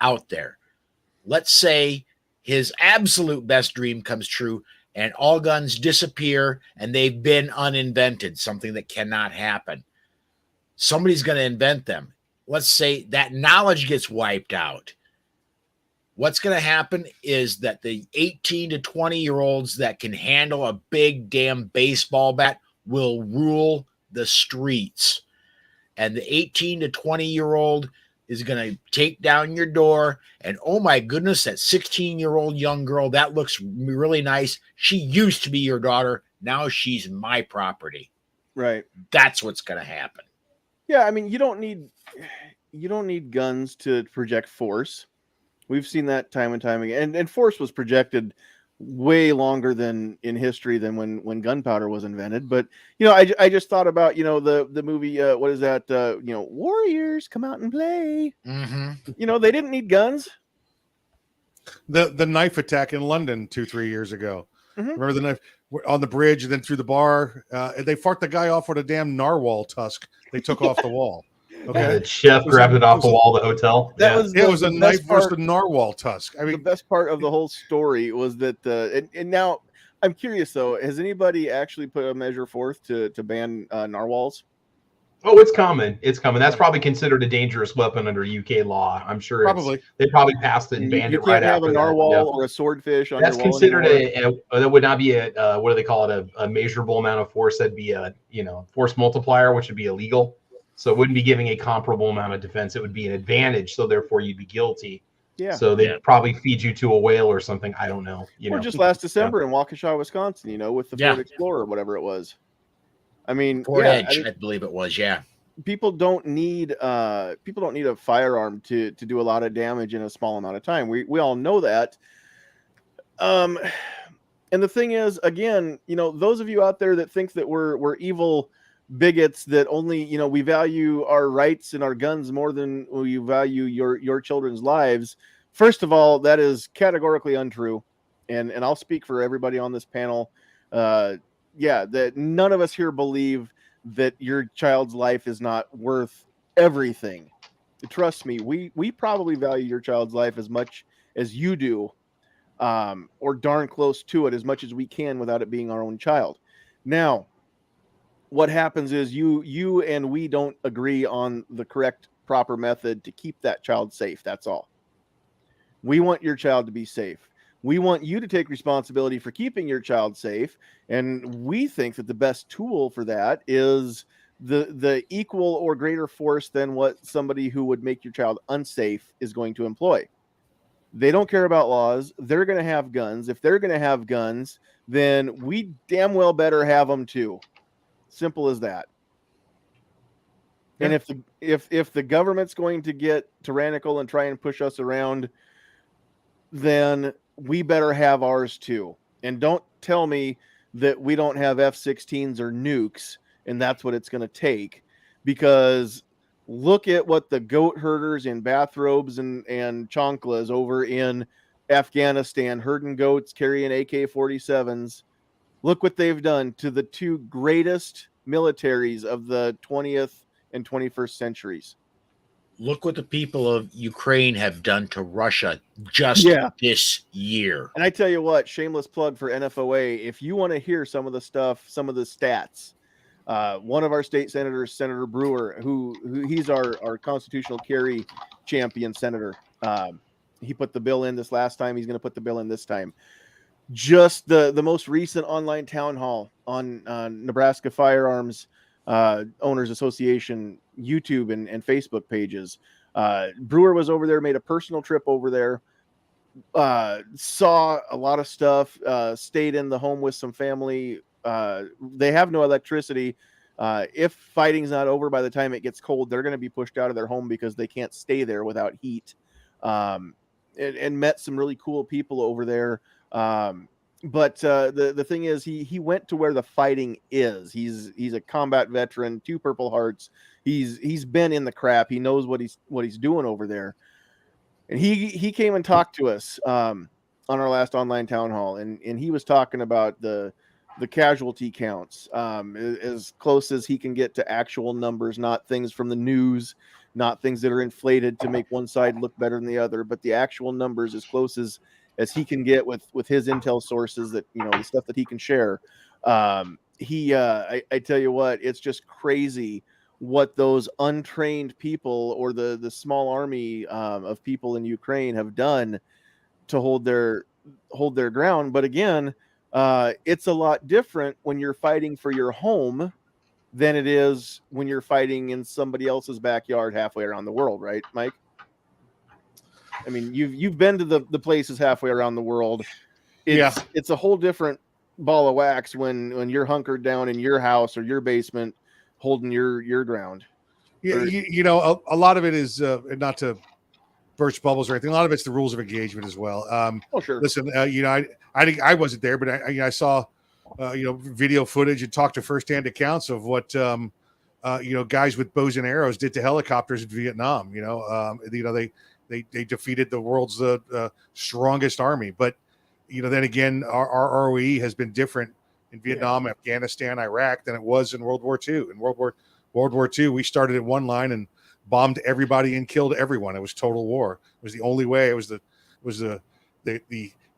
out there. Let's say his absolute best dream comes true and all guns disappear and they've been uninvented, something that cannot happen. Somebody's going to invent them. Let's say that knowledge gets wiped out. What's going to happen is that the 18 to 20-year-olds that can handle a big damn baseball bat will rule the streets. And the 18 to 20-year-old is going to take down your door. And oh my goodness, that 16-year-old young girl, that looks really nice. She used to be your daughter. Now she's my property. Right. That's what's going to happen. Yeah. I mean, you don't need guns to project force. We've seen that time and time again. And force was projected way longer than in history than when gunpowder was invented. But, I just thought about, the movie, what is that? Warriors Come Out and Play. Mm-hmm. They didn't need guns. The knife attack in London 2-3 years ago. Mm-hmm. Remember the knife on the bridge and then through the bar? And they fought the guy off with a damn narwhal tusk they took off the wall. Okay, the chef grabbed it off the wall of the hotel. It was a knife versus a narwhal tusk. I mean, the best part of the whole story was that, and now I'm curious though, has anybody actually put a measure forth to ban narwhals? Oh, it's coming. It's coming. That's probably considered a dangerous weapon under UK law. I'm sure. Probably they probably passed it and banned it right after. You can't have a narwhal or a swordfish on that's your wall considered anymore. that would not be a what do they call it? A measurable amount of force. That'd be a force multiplier, which would be illegal. So it wouldn't be giving a comparable amount of defense. It would be an advantage. So therefore, you'd be guilty. Yeah. So they'd probably feed you to a whale or something. I don't know. Just last December in Waukesha, Wisconsin. With the Ford Explorer, whatever it was. I mean, Ford Edge, I believe it was. Yeah. People don't need a firearm to do a lot of damage in a small amount of time. We all know that. And the thing is, again, those of you out there that think that we're evil bigots, that only we value our rights and our guns more than we value your children's lives. First of all, that is categorically untrue, and I'll speak for everybody on this panel. That none of us here believe that your child's life is not worth everything. trust me, we probably value your child's life as much as you do, or darn close to it, as much as we can without it being our own child. Now, what happens is you and we don't agree on the correct, proper method to keep that child safe. That's all. We want your child to be safe. We want you to take responsibility for keeping your child safe. And we think that the best tool for that is the equal or greater force than what somebody who would make your child unsafe is going to employ. They don't care about laws. They're going to have guns. If they're going to have guns, then we damn well better have them too. Simple as that. Yeah. And if the government's going to get tyrannical and try and push us around, then we better have ours too. And don't tell me that we don't have F-16s or nukes, and that's what it's going to take. Because look at what the goat herders in bathrobes and chanclas over in Afghanistan, herding goats, carrying AK-47s. Look what they've done to the two greatest militaries of the 20th and 21st centuries. Look what the people of Ukraine have done to Russia just this year. And I tell you what, shameless plug for NFOA. If you want to hear some of the stuff, some of the stats, one of our state senators, Senator Brewer, who he's our constitutional carry champion senator. He put the bill in this last time. He's going to put the bill in this time. Just the most recent online town hall on Nebraska Firearms Owners Association YouTube and Facebook pages. Brewer was over there, made a personal trip over there, saw a lot of stuff, stayed in the home with some family. They have no electricity. If fighting's not over by the time it gets cold, they're going to be pushed out of their home because they can't stay there without heat. And met some really cool people over there. But the thing is, he went to where the fighting is. He's a combat veteran, 2 Purple Hearts. He's been in the crap. He knows what he's doing over there. And he came and talked to us on our last online town hall, and he was talking about the casualty counts, as close as he can get to actual numbers, not things from the news, not things that are inflated to make one side look better than the other, but the actual numbers as close as he can get with his intel sources, that, you know, the stuff that he can share. I tell you what, it's just crazy what those untrained people or the small army of people in Ukraine have done to hold their ground. But again, it's a lot different when you're fighting for your home than it is when you're fighting in somebody else's backyard halfway around the world, right, Mike? I mean, you've been to the places halfway around the world. It's a whole different ball of wax when you're hunkered down in your house or your basement holding your ground. Yeah, you know, a lot of it is not to burst bubbles or anything. A lot of it's the rules of engagement as well. Oh, sure. Listen, you know, I think I wasn't there, but I saw you know, video footage and talked to firsthand accounts of what you know, guys with bows and arrows did to helicopters in Vietnam. You know, they defeated the world's strongest army. But, you know, then again, our ROE has been different in Vietnam, Afghanistan, Iraq than it was in World War II. In World War II, we started at one line and bombed everybody and killed everyone. It was total war. It was the only way. It was the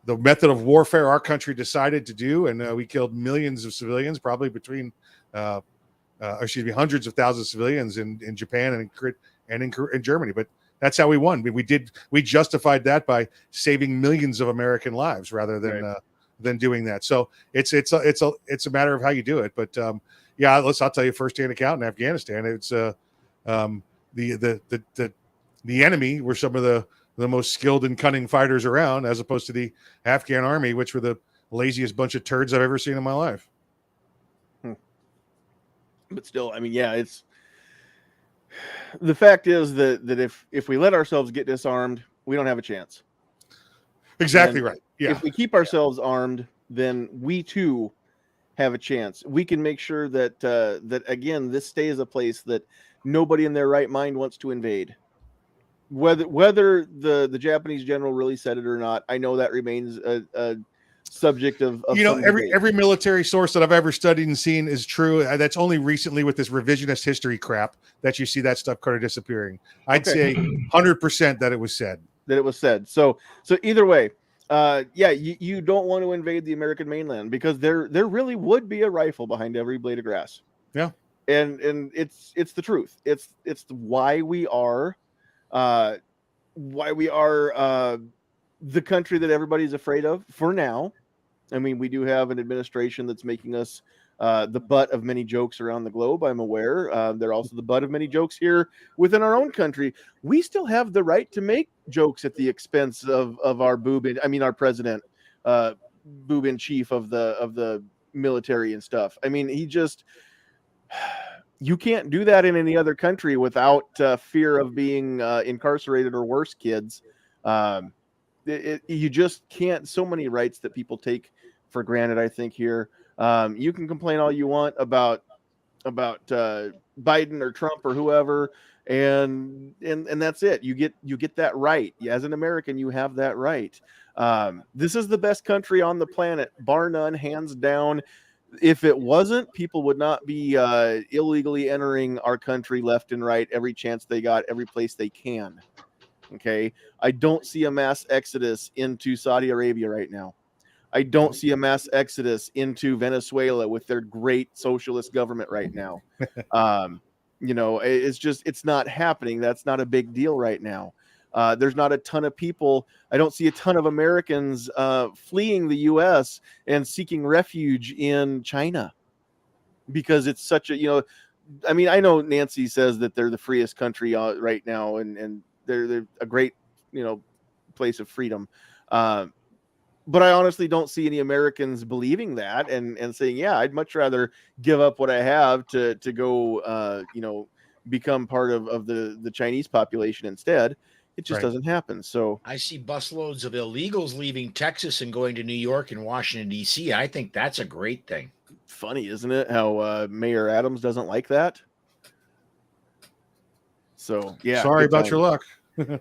method of warfare our country decided to do, and we killed millions of civilians, probably between hundreds of thousands of civilians in Japan and in Germany. But that's how we won. We justified that by saving millions of American lives rather than doing that. So it's a matter of how you do it. But I'll tell you firsthand account in Afghanistan. It's the enemy were some of the most skilled and cunning fighters around, as opposed to the Afghan army, which were the laziest bunch of turds I've ever seen in my life. But still, I mean, it's the fact is that if we let ourselves get disarmed, we don't have a chance. Exactly right. Yeah. If we keep ourselves armed, then we too have a chance. We can make sure that again, this stays a place that nobody in their right mind wants to invade. Whether the Japanese general really said it or not, I know that remains a subject of you know, some every debate. every military source that I've ever studied and seen is true. That's only recently with this revisionist history crap that you see that stuff kind of disappearing. I'd Okay. say 100% that it was said. That it was said. So either way, yeah, you don't want to invade the American mainland because there really would be a rifle behind every blade of grass. Yeah. And it's the truth. It's why we are the country that everybody's afraid of for now. I mean, we do have an administration that's making us the butt of many jokes around the globe. I'm aware. They're also the butt of many jokes here within our own country. We still have the right to make jokes at the expense of our our president, boob in chief of the military and stuff. I mean, you can't do that in any other country without fear of being incarcerated or worse, kids. You just can't. So many rights that people take for granted, I think, here. You can complain all you want about Biden or Trump or whoever, and that's it. You get that right. As an American, you have that right. This is the best country on the planet, bar none, hands down. If it wasn't, people would not be illegally entering our country left and right every chance they got, every place they can. Okay, I don't see a mass exodus into Saudi Arabia right now. I don't see a mass exodus into Venezuela with their great socialist government right now. It's not happening. That's not a big deal right now. There's not a ton of people. I don't see a ton of Americans fleeing the U.S. and seeking refuge in China because it's such a, I know Nancy says that they're the freest country right now, and they're a great, place of freedom. But I honestly don't see any Americans believing that and saying, yeah, I'd much rather give up what I have to go, become part of the Chinese population instead. It just doesn't happen. So I see busloads of illegals leaving Texas and going to New York and Washington, D.C. I think that's a great thing. Funny, isn't it? How Mayor Adams doesn't like that. So, yeah. Sorry about your luck.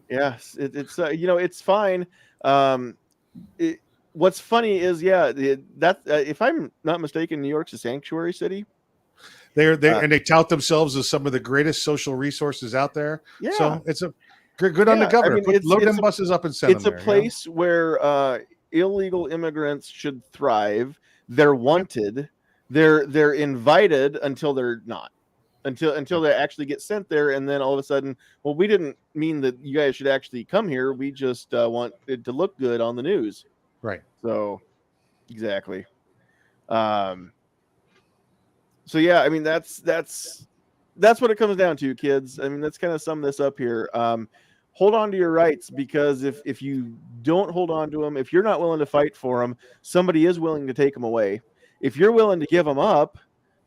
Yes, it's fine. What's funny is, if I'm not mistaken, New York's a sanctuary city. And they tout themselves as some of the greatest social resources out there. Yeah. So it's a good on the governor. Load them buses up and send them there. It's a place where illegal immigrants should thrive. They're wanted. They're invited until they're not. Until they actually get sent there, and then all of a sudden, well, we didn't mean that you guys should actually come here. We just want it to look good on the news. Right. So, exactly. So yeah, I mean that's what it comes down to, kids. I mean, let's kind of sum this up here. Hold on to your rights, because if you don't hold on to them, if you're not willing to fight for them, somebody is willing to take them away. If you're willing to give them up,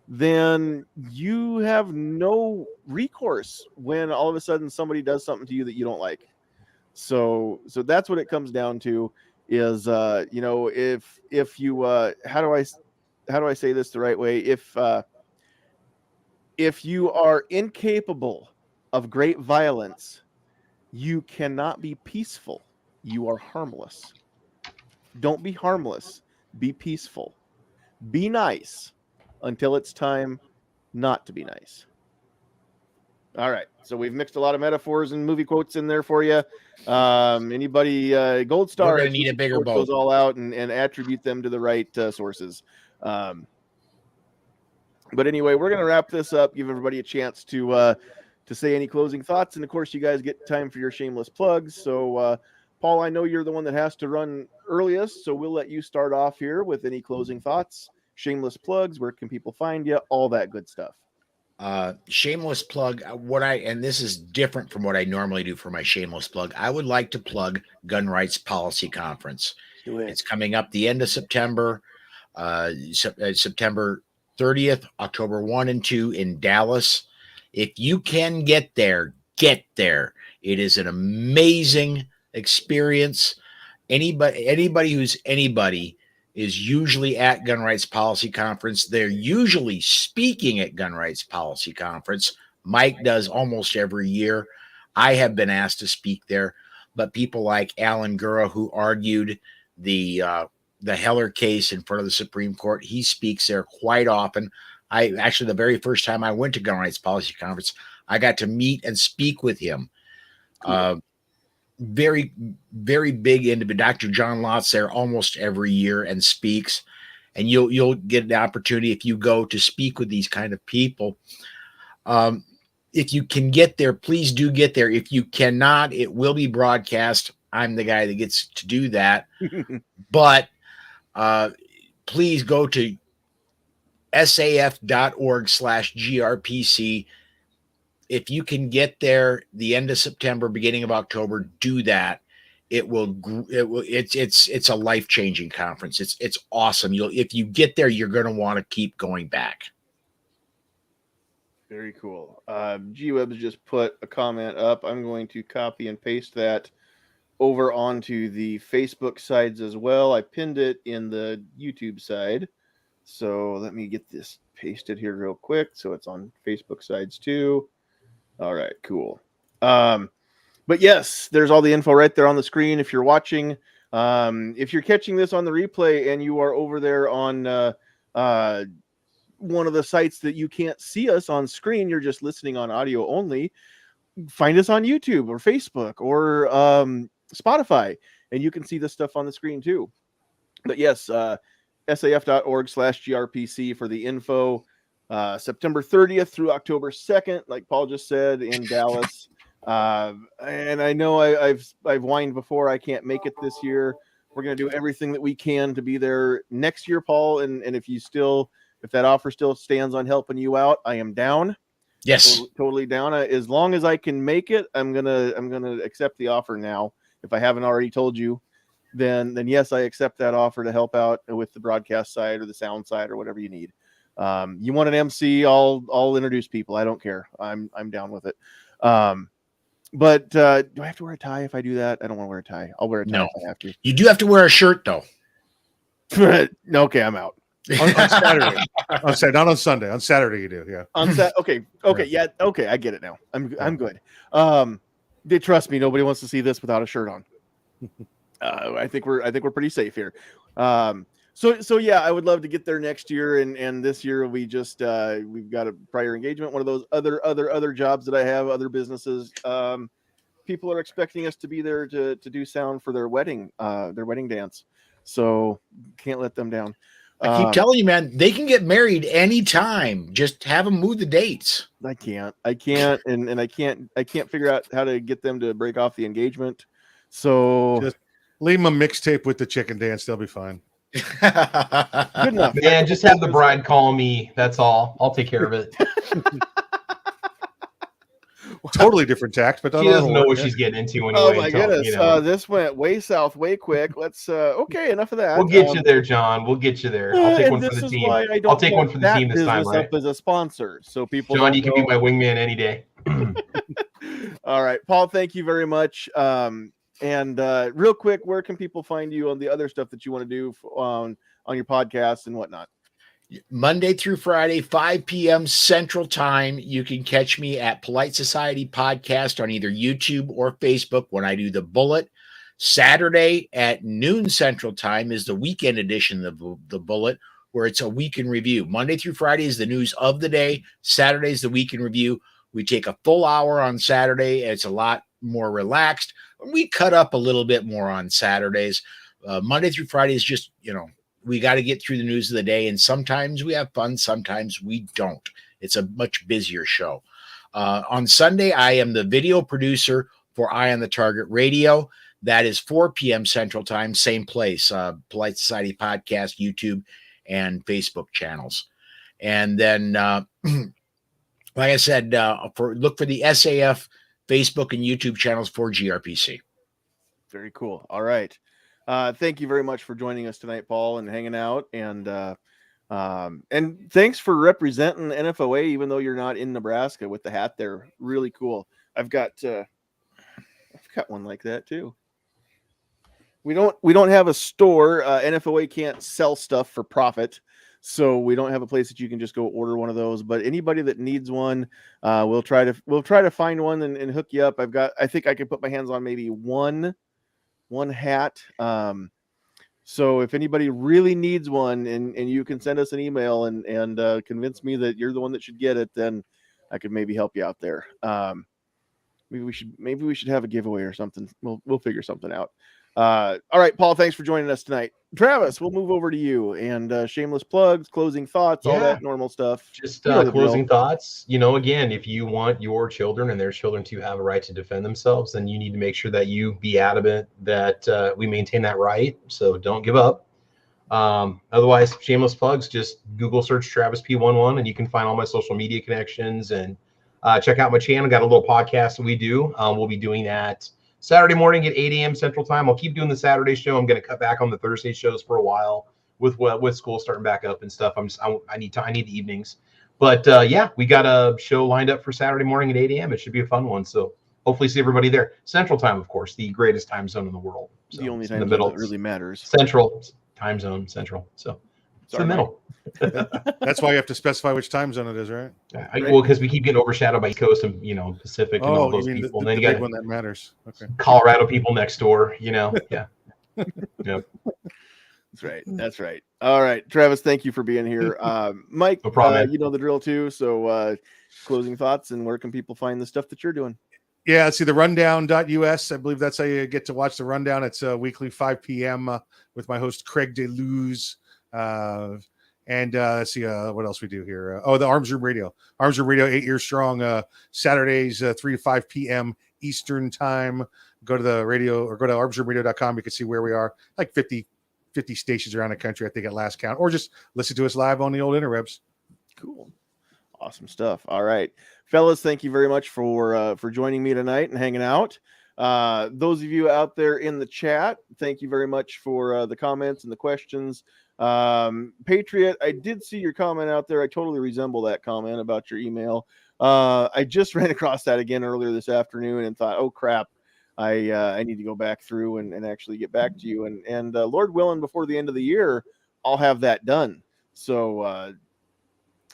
then you have no recourse when all of a sudden somebody does something to you that you don't like. So that's what it comes down to. Is if you how do I say this the right way? If you are incapable of great violence, you cannot be peaceful. You are harmless. Don't be harmless. Be peaceful. Be nice until it's time not to be nice. All right. So we've mixed a lot of metaphors and movie quotes in there for you. Anybody gold star? We're gonna need a bigger boat. Those all out and attribute them to the right sources. But anyway, we're gonna wrap this up. Give everybody a chance to say any closing thoughts, and of course, you guys get time for your shameless plugs. So, Paul, I know you're the one that has to run earliest, so we'll let you start off here with any closing thoughts, shameless plugs. Where can people find you? All that good stuff. Shameless plug. And this is different from what I normally do for my shameless plug. I would like to plug Gun Rights Policy Conference. Do it. It's coming up the end of September, September 30th, October 1 and 2 in Dallas. If you can get there, get there. It is an amazing experience. Anybody who's anybody is usually at Gun Rights Policy Conference. They're usually speaking at Gun Rights Policy Conference. Mike does almost every year. I have been asked to speak there, but people like Alan Gura, who argued the the Heller case in front of the Supreme Court. He speaks there quite often. I actually, the very first time I went to Gun Rights Policy Conference, I got to meet and speak with him. Cool. Very, very big into Dr. John Lott's there almost every year and speaks. And you'll get an opportunity if you go to speak with these kind of people. If you can get there, please do get there. If you cannot, it will be broadcast. I'm the guy that gets to do that. But please go to saf.org/GRPC. If you can get there the end of September, beginning of October, do that. It's a life-changing conference. It's awesome. If you get there, you're going to want to keep going back. Very cool. G-Web's just put a comment up. I'm going to copy and paste that over onto the Facebook sides as well. I pinned it in the YouTube side. So let me get this pasted here real quick. So it's on Facebook sides too. All right, cool. But yes, there's all the info right there on the screen. If you're watching, if you're catching this on the replay and you are over there on one of the sites that you can't see us on screen, you're just listening on audio only, find us on YouTube or Facebook or Spotify, and you can see this stuff on the screen too. But yes, saf.org/GRPC for the info. September 30th through October 2nd, like Paul just said, in Dallas. And I know I've whined before, I can't make it this year. We're going to do everything that we can to be there next year, Paul. And if that offer still stands on helping you out, I am down. Yes, totally down. As long as I can make it, I'm gonna accept the offer now. If I haven't already told you, then yes, I accept that offer to help out with the broadcast side or the sound side or whatever you need. You want an MC? I'll introduce people. I don't care. I'm down with it. But do I have to wear a tie if I do that? I don't want to wear a tie. I'll wear a tie if I have to. You do have to wear a shirt though. Okay, I'm out. on Saturday. Not on Sunday. On Saturday you do, yeah. Okay, yeah, okay, I get it now. I'm good. They trust me. Nobody wants to see this without a shirt on. I think we're pretty safe here. So yeah, I would love to get there next year, and this year we've got a prior engagement, one of those other jobs that I have, other businesses. People are expecting us to be there to do sound for their wedding dance, so can't let them down. I keep telling you, man, they can get married anytime. Just have them move the dates. I can't, and I can't figure out how to get them to break off the engagement. So just leave them a mixtape with the chicken dance; they'll be fine. Good enough. Man, just have the bride call me. That's all. I'll take care of it. Totally different tact, but she doesn't know what she's getting into anyway. Oh my goodness! This went way south, way quick. Let's okay, enough of that. We'll get you there, John. We'll get you there. I'll take one for the team. I'll take one for the team this time, right? Up as a sponsor, so people. John, you can be my wingman any day. All right, Paul. Thank you very much. And real quick, where can people find you on the other stuff that you want to do on your podcast and whatnot? Monday through Friday, 5 p.m. Central Time. You can catch me at Polite Society Podcast on either YouTube or Facebook when I do the Bullet. Saturday at noon Central Time is the weekend edition of the Bullet, where it's a week in review. Monday through Friday is the news of the day. Saturday is the week in review. We take a full hour on Saturday. It's a lot more relaxed. We cut up a little bit more on Saturdays. Monday through Friday is just, we got to get through the news of the day, and sometimes we have fun, sometimes we don't. It's a much busier show. On Sunday, I am the video producer for Eye on the Target Radio. That is 4 p.m. Central Time, same place, Polite Society Podcast, YouTube, and Facebook channels. And then, like I said, look for the SAF Facebook and YouTube channels for GRPC. Very cool. All right. Thank you very much for joining us tonight, Paul, and hanging out. And thanks for representing NFOA, even though you're not in Nebraska, with the hat there. Really cool. I've got one like that too. We don't have a store. NFOA can't sell stuff for profit, so we don't have a place that you can just go order one of those. But anybody that needs one, we'll try to find one and hook you up. I think I can put my hands on maybe one hat. So if anybody really needs one, and you can send us an email and convince me that you're the one that should get it, then I could maybe help you out there. Maybe we should have a giveaway or something. We'll figure something out. All right, Paul, thanks for joining us tonight. Travis, we'll move over to you, and shameless plugs, closing thoughts, all that normal stuff. Just You know the closing drill. thoughts. Again, if you want your children and their children to have a right to defend themselves, then you need to make sure that you be adamant that we maintain that right. So don't give up. Otherwise, shameless plugs, just Google search Travis P11 and you can find all my social media connections, and check out my channel. Got a little podcast that we do. We'll be doing that Saturday morning at 8 a.m. Central Time. I'll keep doing the Saturday show. I'm going to cut back on the Thursday shows for a while with school starting back up and stuff. I need the evenings. But yeah, we got a show lined up for Saturday morning at 8 a.m. It should be a fun one. So hopefully see everybody there. Central Time, of course, the greatest time zone in the world. So the only in time the middle that really matters. Central time zone, Central. So it's the middle. That's why you have to specify which time zone it is, right? Well, because we keep getting overshadowed by East Coast and Pacific and all those people. The then you big got one that matters. Okay. Colorado people next door. Yeah. Yep. That's right. All right, Travis, thank you for being here. Mike, No problem, you know the drill too. So closing thoughts, and where can people find the stuff that you're doing? Yeah, let's see, the rundown.us. I believe that's how you get to watch the rundown. It's weekly 5 p.m. With my host Craig DeLuz. And let's see what else we do here. The Arms Room Radio. Arms Room Radio, 8 years strong. Saturdays, 3 to 5 p.m. Eastern time. Go to the radio or go to armsroomradio.com. You can see where we are. Like 50 stations around the country, I think, at last count. Or just listen to us live on the old interwebs. Cool. Awesome stuff. All right, fellas, thank you very much for joining me tonight and hanging out. Those of you out there in the chat, thank you very much for the comments and the questions. Patriot, I did see your comment out there. I totally resemble that comment about your email. I just ran across that again earlier this afternoon and thought, oh crap, I need to go back through and actually get back to you. And Lord willing, before the end of the year, I'll have that done. So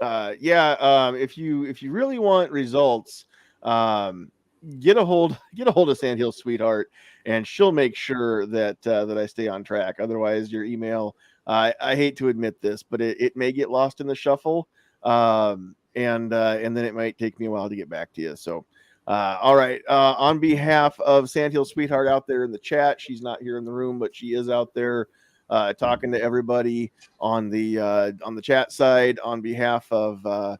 if you really want results, get a hold of Sandhill's sweetheart, and she'll make sure that I stay on track. Otherwise, your email, I hate to admit this, but it may get lost in the shuffle, and then it might take me a while to get back to you. So, all right. On behalf of Sandhill's sweetheart out there in the chat, she's not here in the room, but she is out there talking to everybody on the chat side. On behalf of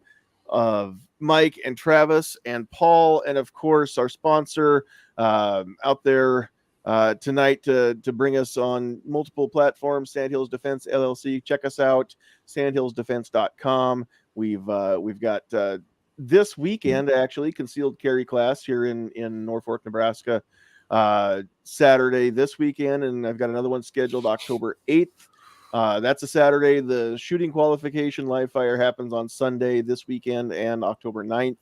Mike and Travis and Paul, and of course our sponsor out there tonight to bring us on multiple platforms, Sandhills Defense LLC. Check us out, sandhillsdefense.com. We've got this weekend actually concealed carry class here in Norfolk, Nebraska, Saturday this weekend, and I've got another one scheduled October 8th. That's a Saturday. The shooting qualification live fire happens on Sunday this weekend and October 9th.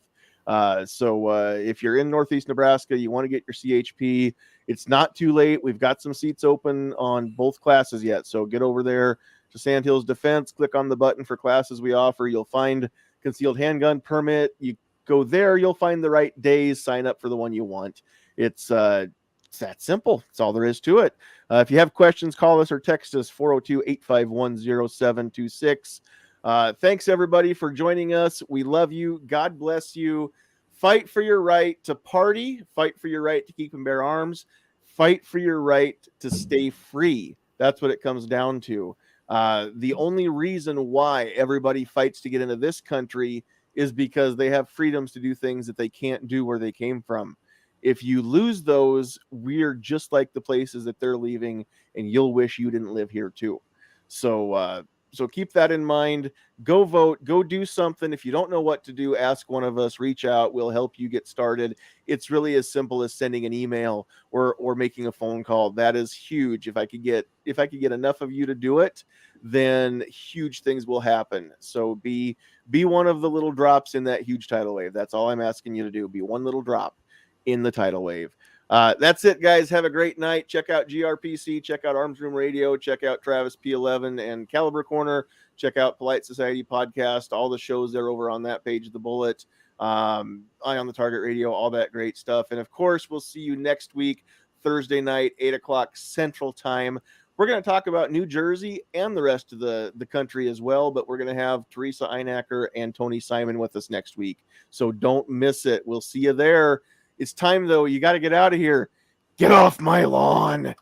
So if you're in Northeast Nebraska, you want to get your CHP, it's not too late. We've got some seats open on both classes yet. So get over there to Sandhills Defense, click on the button for classes we offer. You'll find concealed handgun permit. You go there, you'll find the right days, sign up for the one you want. It's that simple. That's all there is to it. If you have questions, call us or text us 402-851-0726. Thanks everybody for joining us. We love you. God bless you. Fight for your right to party. Fight for your right to keep and bear arms. Fight for your right to stay free. That's what it comes down to. The only reason why everybody fights to get into this country is because they have freedoms to do things that they can't do where they came from. If you lose those, we're just like the places that they're leaving, and you'll wish you didn't live here too. So keep that in mind. Go vote. Go do something. If you don't know what to do, ask one of us. Reach out. We'll help you get started. It's really as simple as sending an email or making a phone call. That is huge. If I could get enough of you to do it, then huge things will happen. So be one of the little drops in that huge tidal wave. That's all I'm asking you to do. Be one little drop in the tidal wave. That's it, guys. Have a great night. Check out GRPC. Check out Arms Room Radio. Check out Travis P11 and Caliber Corner. Check out Polite Society Podcast. All the shows there over on that page of the bullet. Eye on the Target Radio. All that great stuff. And of course, we'll see you next week, Thursday night, 8 o'clock Central Time, We're going to talk about New Jersey and the rest of the country as well, but we're going to have Teresa Einacker and Tony Simon with us next week. So don't miss it. We'll see you there. It's time, though. You got to get out of here. Get off my lawn.